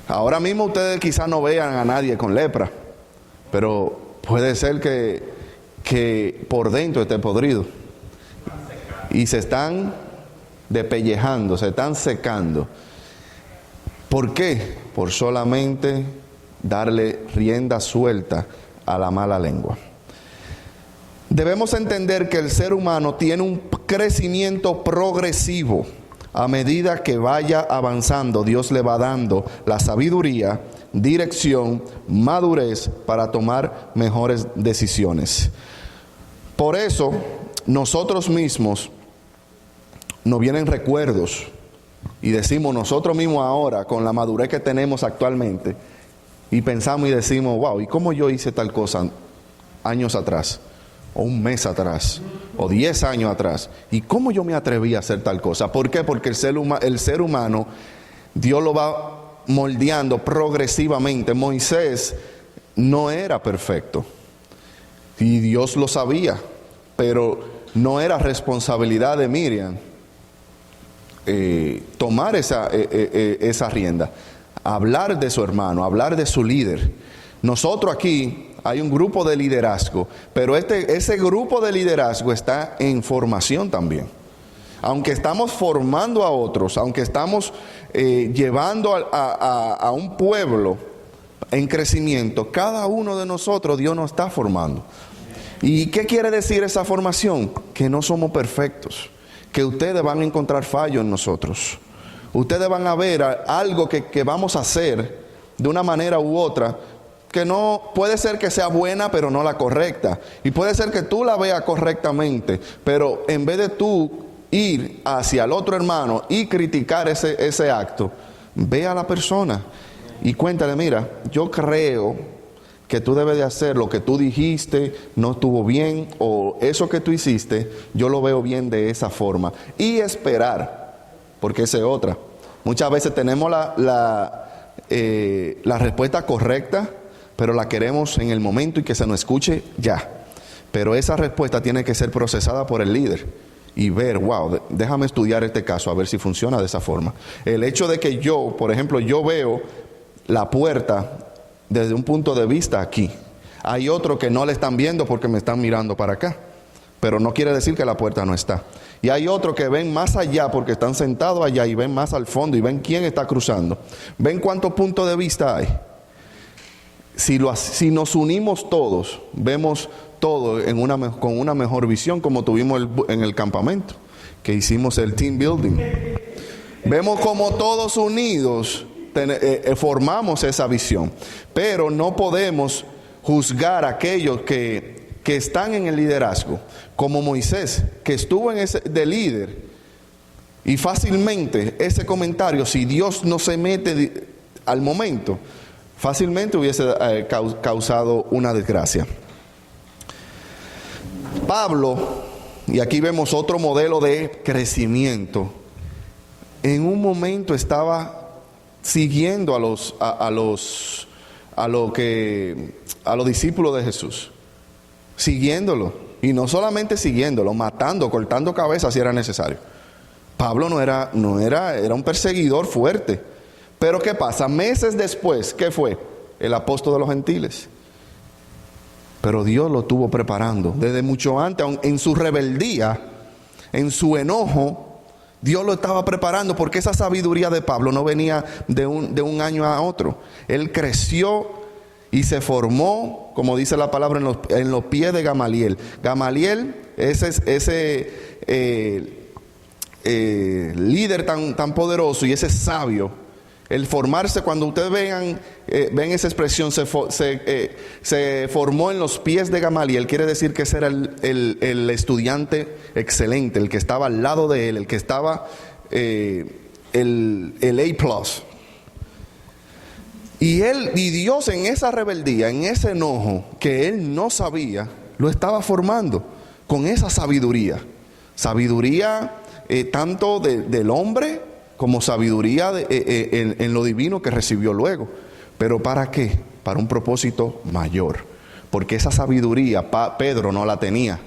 [SPEAKER 2] Ahora mismo ustedes quizás no vean a nadie con lepra, pero puede ser que por dentro esté podrido. Y se están despellejando, se están secando. ¿Por qué? Por solamente darle rienda suelta a la mala lengua. Debemos entender que el ser humano tiene un crecimiento progresivo. A medida que vaya avanzando, Dios le va dando la sabiduría dirección, madurez para tomar mejores decisiones. Por eso, nosotros mismos nos vienen recuerdos y decimos nosotros mismos ahora, con la madurez que tenemos actualmente, y pensamos y decimos, wow, ¿y cómo yo hice tal cosa años atrás? O un mes atrás, o 10 años atrás. ¿Y cómo yo me atreví a hacer tal cosa? ¿Por qué? Porque el ser humano, Dios lo va moldeando progresivamente. Moisés no era perfecto. Y Dios lo sabía. Pero no era responsabilidad de Miriam tomar esa rienda. Hablar de su hermano, hablar de su líder. Nosotros aquí hay un grupo de liderazgo, pero ese grupo de liderazgo está en formación también. Aunque estamos formando a otros, aunque estamos llevando a un pueblo en crecimiento, cada uno de nosotros Dios nos está formando. ¿Y qué quiere decir esa formación? Que no somos perfectos, que ustedes van a encontrar fallo en nosotros. Ustedes van a ver algo que vamos a hacer de una manera u otra, que no puede ser que sea buena, pero no la correcta. Y puede ser que tú la veas correctamente, pero en vez de tú ir hacia el otro hermano y criticar ese acto, ve a la persona y cuéntale, mira, yo creo que tú debes de hacer lo que tú dijiste, no estuvo bien, o eso que tú hiciste, yo lo veo bien de esa forma. Y esperar, porque esa es otra. Muchas veces tenemos la respuesta correcta, pero la queremos en el momento y que se nos escuche ya. Pero esa respuesta tiene que ser procesada por el líder y ver, wow, déjame estudiar este caso a ver si funciona de esa forma. El hecho de que yo, por ejemplo, yo veo la puerta desde un punto de vista aquí. Hay otro que no le están viendo porque me están mirando para acá, pero no quiere decir que la puerta no está. Y hay otro que ven más allá porque están sentados allá y ven más al fondo y ven quién está cruzando. Ven cuántos puntos de vista hay. Si nos unimos todos, vemos todo con una mejor visión, como tuvimos en el campamento, que hicimos el team building. Vemos como todos unidos formamos esa visión. Pero no podemos juzgar a aquellos que están en el liderazgo, como Moisés, que estuvo de líder. Y fácilmente ese comentario, si Dios no se mete al momento, fácilmente hubiese causado una desgracia. Pablo, y aquí vemos otro modelo de crecimiento, en un momento estaba siguiendo a los discípulos de Jesús, siguiéndolo, y no solamente siguiéndolo, matando, cortando cabezas si era necesario. Pablo era un perseguidor fuerte. Pero ¿qué pasa? Meses después, ¿qué fue? El apóstol de los gentiles. Pero Dios lo estuvo preparando desde mucho antes, en su rebeldía, en su enojo. Dios lo estaba preparando porque esa sabiduría de Pablo no venía de un año a otro. Él creció y se formó, como dice la palabra, en los pies de Gamaliel. Gamaliel, ese líder tan poderoso y ese sabio. El formarse, cuando ustedes ven esa expresión, se formó en los pies de Gamaliel, quiere decir que ese era el estudiante excelente, el que estaba al lado de él, el que estaba el A+. Y Dios, en esa rebeldía, en ese enojo que él no sabía, lo estaba formando con esa sabiduría. Sabiduría tanto del hombre como sabiduría en lo divino que recibió luego. ¿Pero para qué? Para un propósito mayor. Porque esa sabiduría Pedro no la tenía.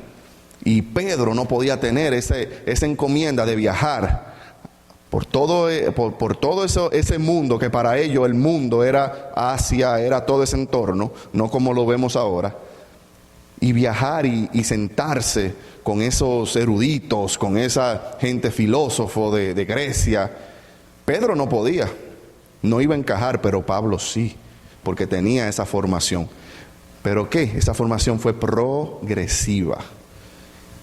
[SPEAKER 2] Y Pedro no podía tener esa encomienda de viajar por todo ese mundo, que para ellos el mundo era Asia, era todo ese entorno, no como lo vemos ahora. Y viajar y sentarse con esos eruditos, con esa gente filósofo de Grecia. Pedro no podía, no iba a encajar, pero Pablo sí, porque tenía esa formación. ¿Pero qué? Esa formación fue progresiva.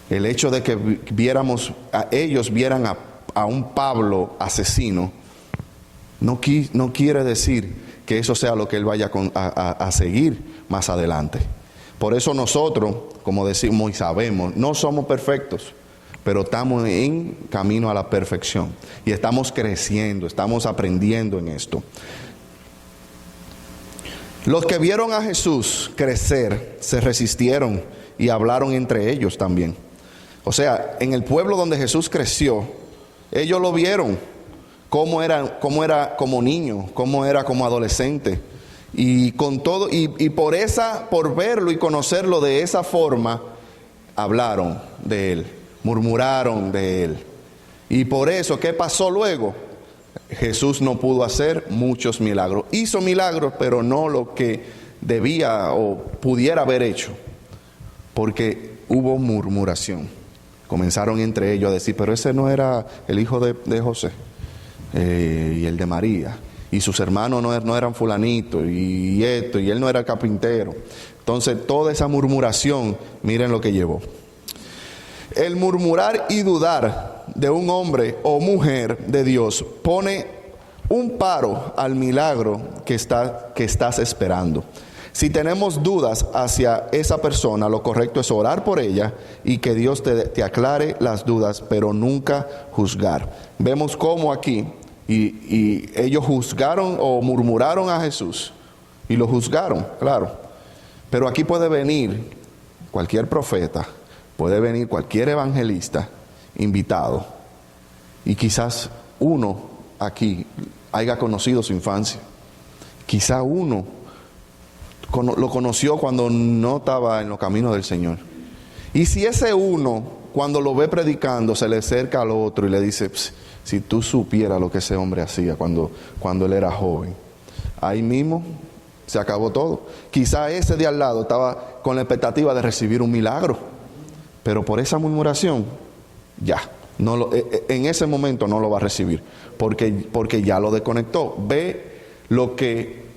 [SPEAKER 2] El hecho de que ellos vieran a un Pablo asesino, no quiere decir que eso sea lo que él vaya a seguir más adelante. Por eso nosotros, como decimos y sabemos, no somos perfectos, pero estamos en camino a la perfección. Y estamos creciendo, estamos aprendiendo en esto. Los que vieron a Jesús crecer se resistieron y hablaron entre ellos también. O sea, en el pueblo donde Jesús creció, ellos lo vieron, cómo era como niño, cómo era como adolescente. Y con todo, y por verlo y conocerlo de esa forma, hablaron de él, murmuraron de él. Y por eso, ¿qué pasó luego? Jesús no pudo hacer muchos milagros. Hizo milagros, pero no lo que debía o pudiera haber hecho, porque hubo murmuración. Comenzaron entre ellos a decir, pero ese no era el hijo de José y el de María, y sus hermanos no eran fulanitos, y esto, y él no era carpintero. Entonces toda esa murmuración, miren lo que llevó. El murmurar y dudar de un hombre o mujer de Dios pone un paro al milagro que estás esperando. Si tenemos dudas hacia esa persona, lo correcto es orar por ella y que Dios te aclare las dudas, pero nunca juzgar. Vemos cómo aquí, y ellos juzgaron o murmuraron a Jesús, y lo juzgaron, claro. Pero aquí puede venir cualquier profeta, puede venir cualquier evangelista invitado, y quizás uno aquí haya conocido su infancia. Quizá uno lo conoció cuando no estaba en los caminos del Señor. Y si ese uno, cuando lo ve predicando, se le acerca al otro y le dice, si tú supieras lo que ese hombre hacía cuando él era joven, ahí mismo se acabó todo. Quizá ese de al lado estaba con la expectativa de recibir un milagro, pero por esa murmuración, ya, en ese momento no lo va a recibir, porque ya lo desconectó. Ve lo que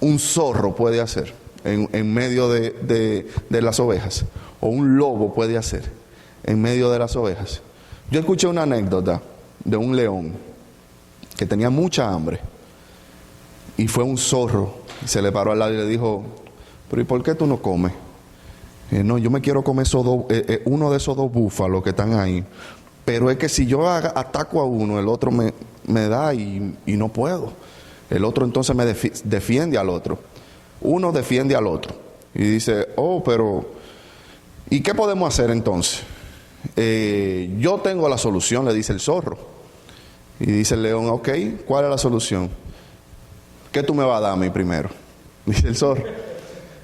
[SPEAKER 2] un zorro puede hacer en medio de las ovejas, o un lobo puede hacer en medio de las ovejas. Yo escuché una anécdota de un león que tenía mucha hambre, y fue un zorro, y se le paró al lado y le dijo, pero ¿y por qué tú no comes? No, yo me quiero comer uno de esos dos búfalos que están ahí, pero es que si yo ataco a uno, el otro me da y no puedo. El otro entonces me defiende al otro. Uno defiende al otro. Y dice, pero ¿y qué podemos hacer entonces? Yo tengo la solución, le dice el zorro. Y dice el león, ok, ¿cuál es la solución? ¿Qué tú me vas a dar a mí primero? Dice el zorro.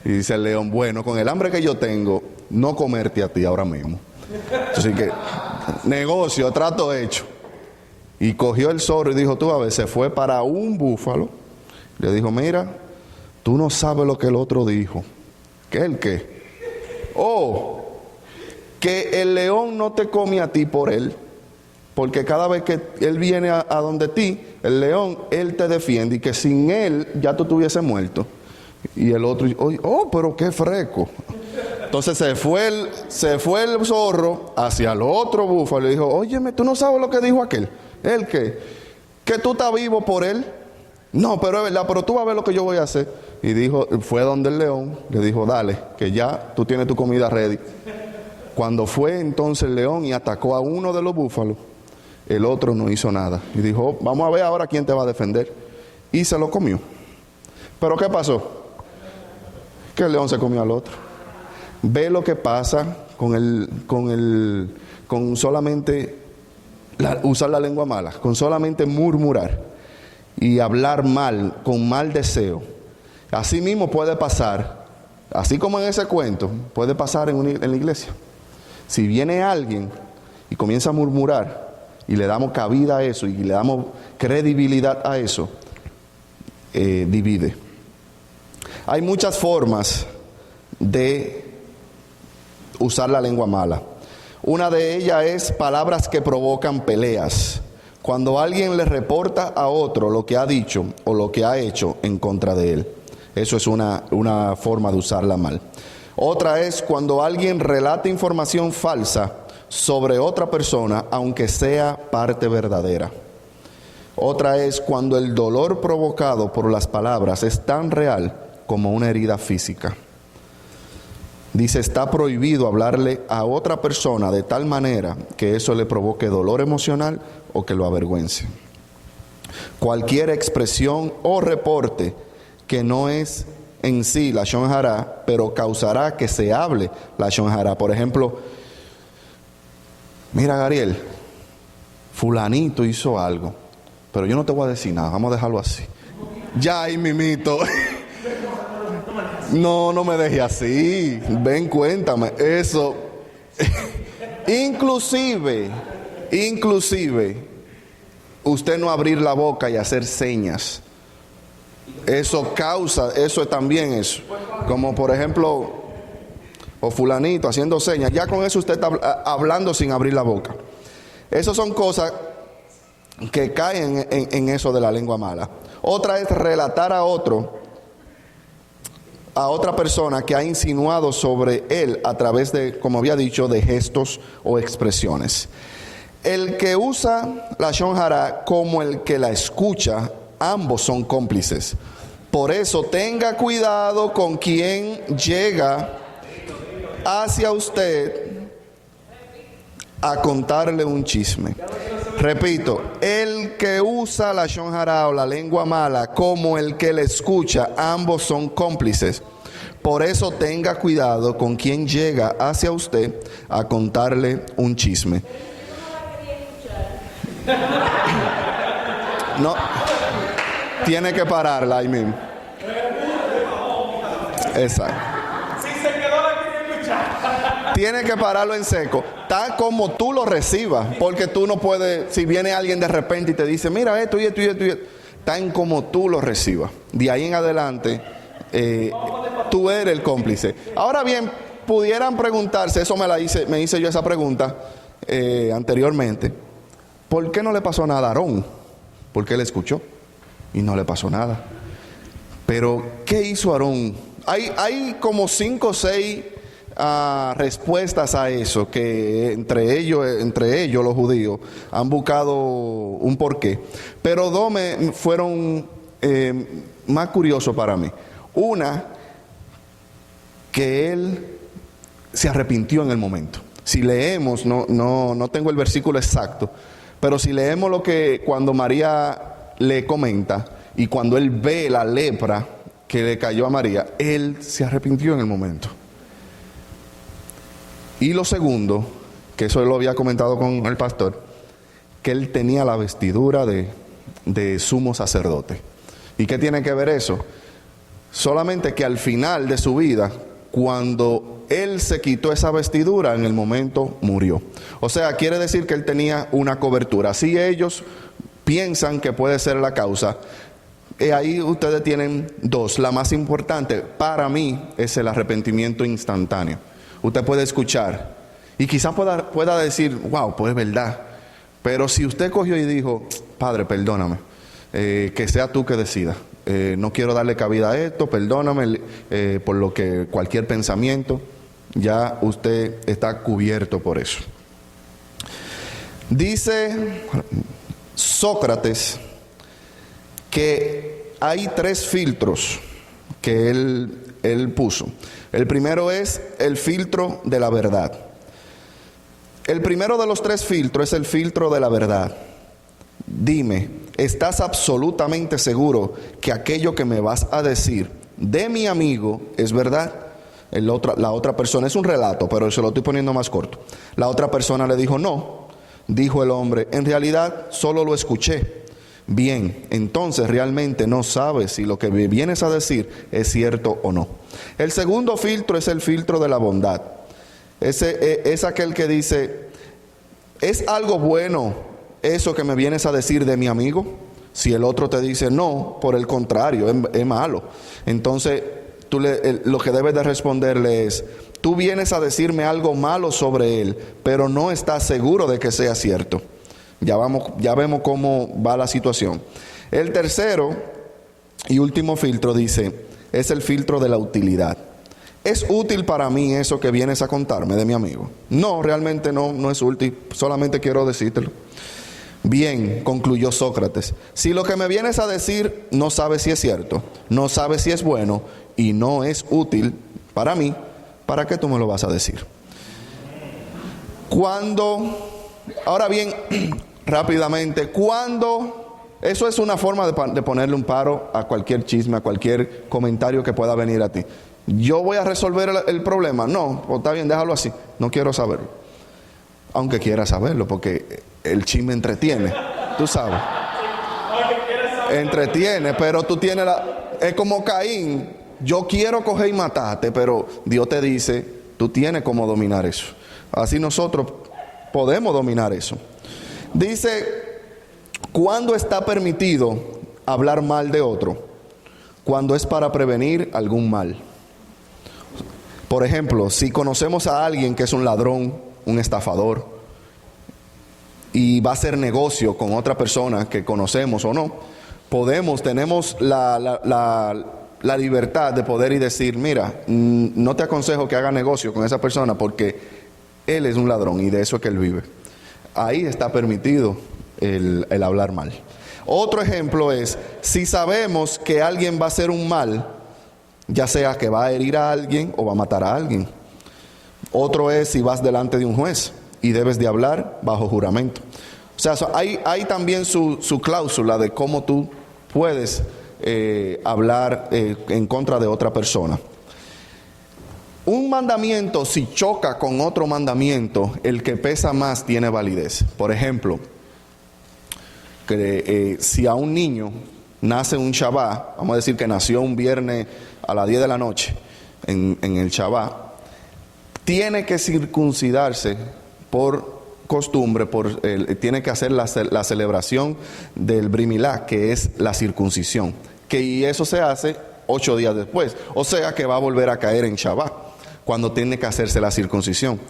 [SPEAKER 2] Y dice el león, bueno, con el hambre que yo tengo, no comerte a ti ahora mismo. Así que, negocio, trato hecho. Y cogió el zorro y dijo, tú a ver, se fue para un búfalo. Le dijo, mira, tú no sabes lo que el otro dijo. ¿Qué el qué? Que el león no te come a ti por él. Porque cada vez que él viene a donde ti, el león, él te defiende. Y que sin él ya tú estuviese muerto. Y el otro, pero qué fresco. Entonces se fue el zorro hacia el otro búfalo y dijo, óyeme, tú no sabes lo que dijo aquel. ¿El qué? ¿Que tú estás vivo por él? No, pero es verdad, pero tú vas a ver lo que yo voy a hacer. Y fue donde el león, le dijo, dale, que ya tú tienes tu comida ready. Cuando fue entonces el león y atacó a uno de los búfalos, el otro no hizo nada. Y dijo, vamos a ver ahora quién te va a defender. Y se lo comió. ¿Pero qué pasó? Que el león se comió al otro. Ve lo que pasa con solamente usar la lengua mala, con solamente murmurar y hablar mal, con mal deseo. Así mismo puede pasar, así como en ese cuento, puede pasar en la iglesia. Si viene alguien y comienza a murmurar y le damos cabida a eso y le damos credibilidad a eso, divide. Hay muchas formas de usar la lengua mala. Una de ellas es palabras que provocan peleas. Cuando alguien le reporta a otro lo que ha dicho o lo que ha hecho en contra de él. Eso es una forma de usarla mal. Otra es cuando alguien relata información falsa sobre otra persona, aunque sea parte verdadera. Otra es cuando el dolor provocado por las palabras es tan real como una herida física. Dice, está prohibido hablarle a otra persona de tal manera que eso le provoque dolor emocional o que lo avergüence. Cualquier expresión o reporte que no es en sí lashon hara, pero causará que se hable lashon hara. Por ejemplo, mira, Gariel, fulanito hizo algo, pero yo no te voy a decir nada, vamos a dejarlo así. Ya ahí mimito. No me deje así. Ven, cuéntame. Eso. Inclusive, usted no abrir la boca y hacer señas. Eso causa, eso es también eso. Como por ejemplo, o fulanito haciendo señas. Ya con eso usted está hablando sin abrir la boca. Esas son cosas que caen en eso de la lengua mala. Otra es relatar a otra persona que ha insinuado sobre él a través de, como había dicho, de gestos o expresiones. El que usa lashon hara como el que la escucha, ambos son cómplices. Por eso tenga cuidado con quien llega hacia usted a contarle un chisme. Repito, el que usa lashon hara o la lengua mala como el que le escucha, ambos son cómplices. Por eso tenga cuidado con quien llega hacia usted a contarle un chisme. No, tiene que pararla ahí mismo. Exacto. Tiene que pararlo en seco, tal como tú lo recibas, porque tú no puedes, si viene alguien de repente y te dice, mira esto y esto y esto y esto, tan como tú lo recibas. De ahí en adelante, tú eres el cómplice. Ahora bien, pudieran preguntarse, eso me hice yo esa pregunta anteriormente, ¿por qué no le pasó nada a Aarón? Porque él escuchó y no le pasó nada. Pero, ¿qué hizo Aarón? Hay como 5 o 6 respuestas a eso, que entre ellos los judíos han buscado un porqué. Pero 2 fueron más curiosos para mí. Una, que él se arrepintió en el momento. Si leemos, no tengo el versículo exacto, pero si leemos lo que cuando María le comenta y cuando él ve la lepra que le cayó a María, él se arrepintió en el momento. Y lo segundo, que eso lo había comentado con el pastor, que él tenía la vestidura de sumo sacerdote. ¿Y qué tiene que ver eso? Solamente que al final de su vida, cuando él se quitó esa vestidura, en el momento murió. O sea, quiere decir que él tenía una cobertura. Si ellos piensan que puede ser la causa, ahí ustedes tienen 2. La más importante para mí es el arrepentimiento instantáneo. Usted puede escuchar y quizás pueda decir, wow, pues es verdad. Pero si usted cogió y dijo, Padre, perdóname, que sea tú que decidas. No quiero darle cabida a esto, perdóname por lo que cualquier pensamiento, ya usted está cubierto por eso. Dice Sócrates que hay 3 filtros que él puso. El primero es el filtro de la verdad. El primero de los 3 filtros es el filtro de la verdad. Dime, ¿estás absolutamente seguro que aquello que me vas a decir de mi amigo es verdad? La otra persona, es un relato, pero se lo estoy poniendo más corto. La otra persona le dijo, no. Dijo el hombre, en realidad solo lo escuché. Bien, entonces realmente no sabes si lo que me vienes a decir es cierto o no. El segundo filtro es el filtro de la bondad. Es aquel que dice, ¿es algo bueno eso que me vienes a decir de mi amigo? Si el otro te dice no, por el contrario, es malo. Entonces tú lo que debes de responderle es, tú vienes a decirme algo malo sobre él, pero no estás seguro de que sea cierto. Ya vemos cómo va la situación. El tercero y último filtro dice, es el filtro de la utilidad. ¿Es útil para mí eso que vienes a contarme de mi amigo? No, realmente no es útil, solamente quiero decírtelo. Bien, concluyó Sócrates, si lo que me vienes a decir no sabes si es cierto, no sabes si es bueno y no es útil para mí, ¿para qué tú me lo vas a decir? Ahora bien, rápidamente, eso es una forma de ponerle un paro a cualquier chisme, a cualquier comentario que pueda venir a ti. ¿Yo voy a resolver el problema? No, pues está bien, déjalo así, no quiero saberlo. Aunque quiera saberlo, porque el chisme entretiene, tú sabes. Entretiene, pero tú tienes es como Caín, yo quiero coger y matarte, pero Dios te dice, tú tienes cómo dominar eso. Así nosotros podemos dominar eso. Dice, ¿cuándo está permitido hablar mal de otro? Cuando es para prevenir algún mal. Por ejemplo, si conocemos a alguien que es un ladrón, un estafador, y va a hacer negocio con otra persona que conocemos o no, tenemos la libertad de poder y decir, mira, no te aconsejo que haga negocio con esa persona porque él es un ladrón y de eso es que él vive. Ahí está permitido el hablar mal. Otro ejemplo es, si sabemos que alguien va a hacer un mal, ya sea que va a herir a alguien o va a matar a alguien. Otro es si vas delante de un juez y debes de hablar bajo juramento. O sea, hay también su cláusula de cómo tú puedes hablar en contra de otra persona. Un mandamiento, si choca con otro mandamiento, el que pesa más tiene validez. Por ejemplo, que si a un niño nace un Shabbat, vamos a decir que nació un viernes a las 10 de la noche en el Shabbat, tiene que circuncidarse por costumbre, tiene que hacer la celebración del Brit Milá, que es la circuncisión, y eso se hace 8 días después, o sea que va a volver a caer en Shabbat, cuando tiene que hacerse la circuncisión.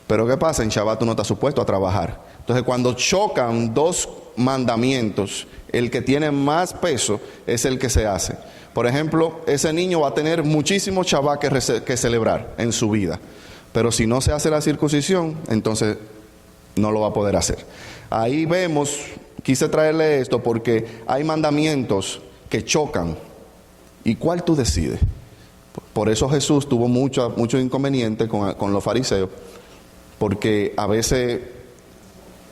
[SPEAKER 2] Pero ¿qué pasa? En Shabbat tú no estás supuesto a trabajar. Entonces cuando chocan dos mandamientos, el que tiene más peso es el que se hace. Por ejemplo, ese niño va a tener muchísimos Shabbat que celebrar en su vida, pero si no se hace la circuncisión, entonces no lo va a poder hacer. Ahí vemos, quise traerle esto porque hay mandamientos que chocan. ¿Y cuál tú decides? Por eso Jesús tuvo mucho inconveniente con los fariseos, porque a veces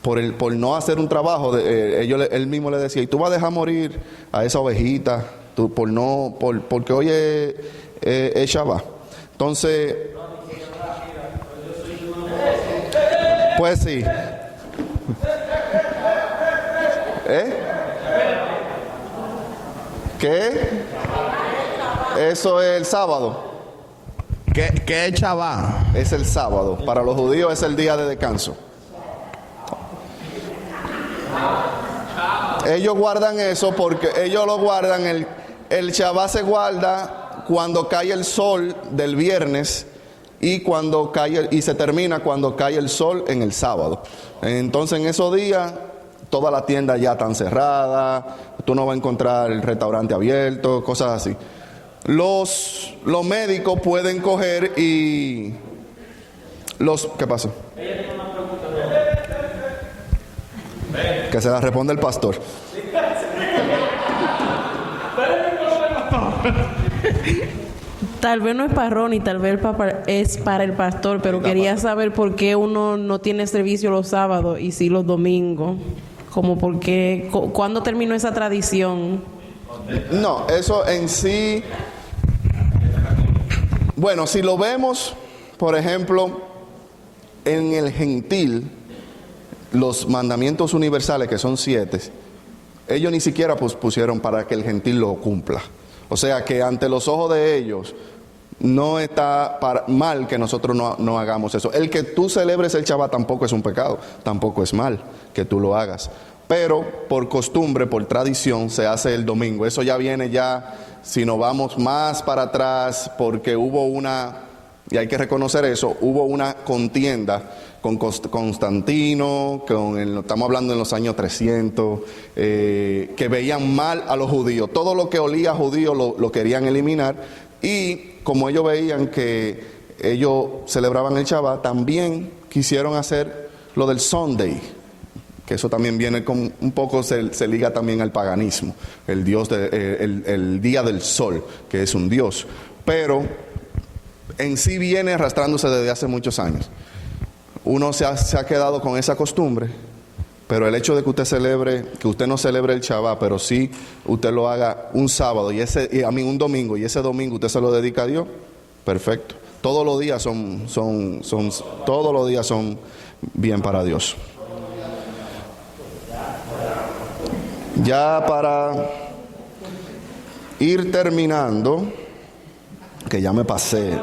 [SPEAKER 2] por no hacer un trabajo, él mismo le decía, y tú vas a dejar morir a esa ovejita, porque hoy es Shabbat. Entonces, pues sí. ¿Qué? Eso es el sábado.
[SPEAKER 5] ¿Qué es Shabbat?
[SPEAKER 2] Es el sábado. Para los judíos es el día de descanso. Ellos guardan eso porque ellos lo guardan. El Shabbat se guarda cuando cae el sol del viernes y se termina cuando cae el sol en el sábado. Entonces en esos días todas las tiendas ya están cerradas, tú no vas a encontrar el restaurante abierto, cosas así. Los médicos pueden coger y ¿qué pasó? Que se la responde el pastor.
[SPEAKER 6] Tal vez no es para Ronnie, tal vez es para el pastor, pero quería saber por qué uno no tiene servicio los sábados y sí los domingos. Como por qué, ¿cuándo terminó esa tradición?
[SPEAKER 2] No, eso en sí, bueno, si lo vemos, por ejemplo, en el gentil, los mandamientos universales, que son 7, ellos ni siquiera pusieron para que el gentil lo cumpla. O sea que ante los ojos de ellos no está mal que nosotros no hagamos eso. El que tú celebres el Shabbat tampoco es un pecado, tampoco es mal que tú lo hagas. Pero por costumbre, por tradición, se hace el domingo. Eso ya viene si nos vamos más para atrás, porque hubo y hay que reconocer eso, hubo una contienda con Constantino, estamos hablando en los años 300, que veían mal a los judíos. Todo lo que olía a judío lo querían eliminar, y como ellos veían que ellos celebraban el Shabbat, también quisieron hacer lo del Sunday. que eso también viene con un poco, se liga también al paganismo, el día del sol, que es un dios, pero en sí viene arrastrándose desde hace muchos años. Uno se ha quedado con esa costumbre, pero el hecho de que usted no celebre el Shabbat, pero sí usted lo haga un sábado un domingo, y ese domingo usted se lo dedica a Dios, perfecto. Todos los días son bien para Dios. Ya para ir terminando, que ya me pasé.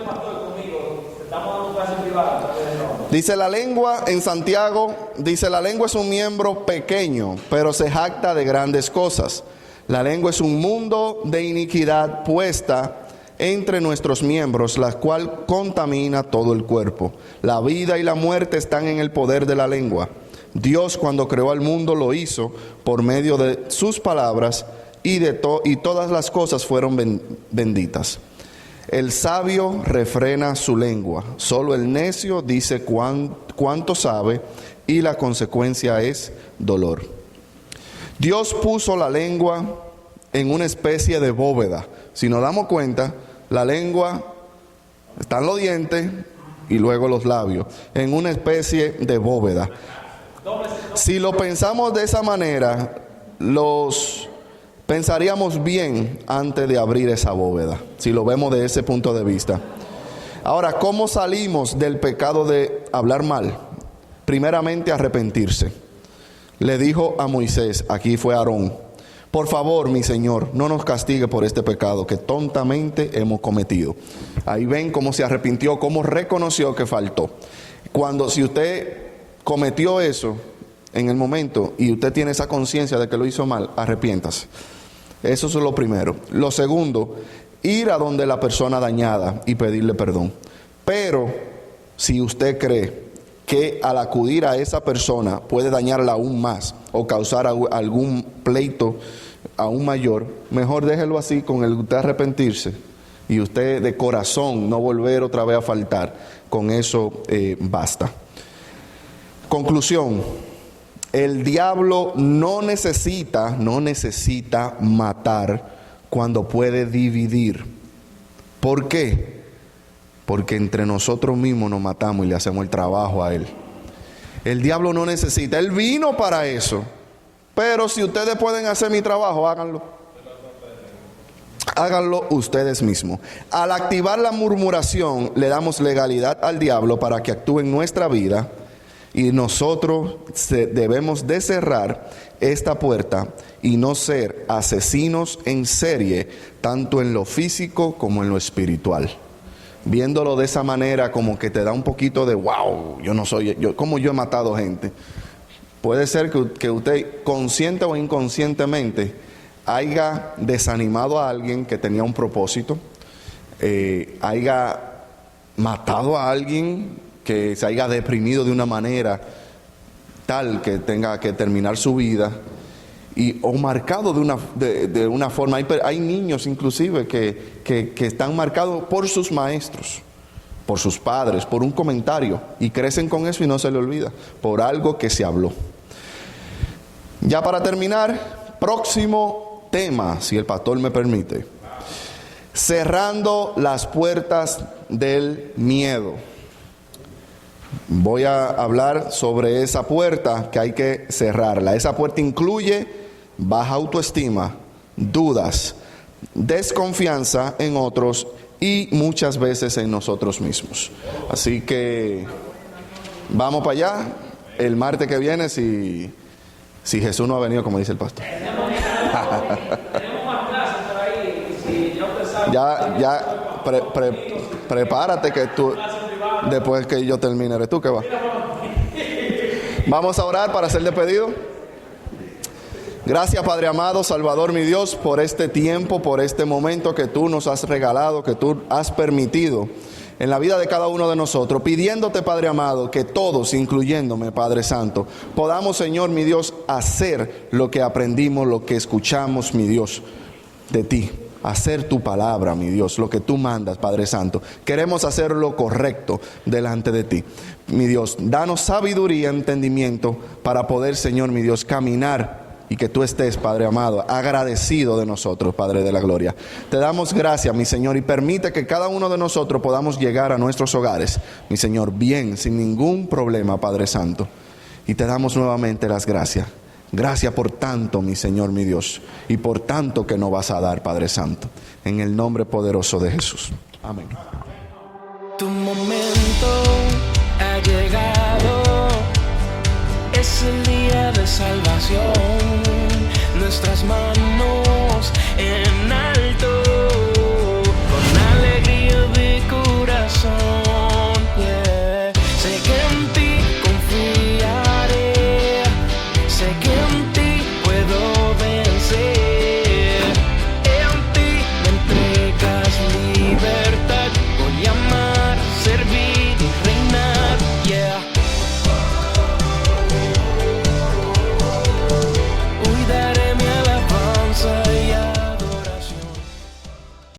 [SPEAKER 2] Dice la lengua en Santiago, dice la lengua es un miembro pequeño, pero se jacta de grandes cosas. La lengua es un mundo de iniquidad puesta entre nuestros miembros, la cual contamina todo el cuerpo. La vida y la muerte están en el poder de la lengua. Dios, cuando creó al mundo, lo hizo por medio de sus palabras, y todas las cosas fueron benditas. El sabio refrena su lengua, solo el necio dice cuánto sabe, y la consecuencia es dolor. Dios puso la lengua en una especie de bóveda. Si nos damos cuenta, la lengua, están los dientes y luego los labios, en una especie de bóveda. Si lo pensamos de esa manera, pensaríamos bien antes de abrir esa bóveda, si lo vemos de ese punto de vista. Ahora, ¿cómo salimos del pecado de hablar mal? Primeramente, arrepentirse. Le dijo a Moisés, aquí fue Aarón: por favor, mi Señor, no nos castigue por este pecado que tontamente hemos cometido. Ahí ven cómo se arrepintió, cómo reconoció que faltó. Si usted cometió eso en el momento y usted tiene esa conciencia de que lo hizo mal, arrepiéntase. Eso es lo primero. Lo segundo, ir a donde la persona dañada y pedirle perdón. Pero si usted cree que al acudir a esa persona puede dañarla aún más o causar algún pleito aún mayor, mejor déjelo así, con el usted arrepentirse y usted de corazón no volver otra vez a faltar. Con eso basta. Conclusión: el diablo no necesita matar cuando puede dividir. ¿Por qué? Porque entre nosotros mismos nos matamos y le hacemos el trabajo a él. El diablo no necesita, él vino para eso. Pero si ustedes pueden hacer mi trabajo, háganlo. Háganlo ustedes mismos. Al activar la murmuración, le damos legalidad al diablo para que actúe en nuestra vida. Y nosotros debemos de cerrar esta puerta y no ser asesinos en serie, tanto en lo físico como en lo espiritual. Viéndolo de esa manera, como que te da un poquito de wow, ¿cómo yo he matado gente? Puede ser que usted, consciente o inconscientemente, haya desanimado a alguien que tenía un propósito, haya matado a alguien que se haya deprimido de una manera tal que tenga que terminar su vida, o marcado de una forma. Hay niños inclusive que están marcados por sus maestros, por sus padres, por un comentario, y crecen con eso y no se le olvida, por algo que se habló. Ya para terminar, próximo tema, si el pastor me permite: cerrando las puertas del miedo. Voy a hablar sobre esa puerta que hay que cerrarla. Esa puerta incluye baja autoestima, dudas, desconfianza en otros y muchas veces en nosotros mismos. Así que vamos para allá. El martes que viene, si Jesús no ha venido, como dice el pastor.
[SPEAKER 3] Tenemos más clases por ahí. Si ya usted sabe.
[SPEAKER 2] Ya, prepárate que tú, después que yo termine, eres tú que va. Vamos a orar para hacer despedido. Gracias, Padre amado, Salvador mi Dios, por este tiempo, por este momento que tú nos has regalado, que tú has permitido en la vida de cada uno de nosotros, pidiéndote, Padre amado, que todos, incluyéndome, Padre Santo, podamos, Señor mi Dios, hacer lo que aprendimos, lo que escuchamos, mi Dios, de ti. Hacer tu palabra, mi Dios, lo que tú mandas, Padre Santo. Queremos hacer lo correcto delante de ti. mi Dios, danos sabiduría, entendimiento para poder, Señor, mi Dios, caminar y que tú estés, Padre amado, agradecido de nosotros, Padre de la gloria. Te damos gracias, mi Señor, y permite que cada uno de nosotros podamos llegar a nuestros hogares, mi Señor, bien, sin ningún problema, Padre Santo. Y te damos nuevamente las gracias. Gracias por tanto, mi Señor, mi Dios, y por tanto que nos vas a dar, Padre Santo, en el nombre poderoso de Jesús. Amén.
[SPEAKER 1] Tu momento ha llegado, es el día de salvación. Nuestras manos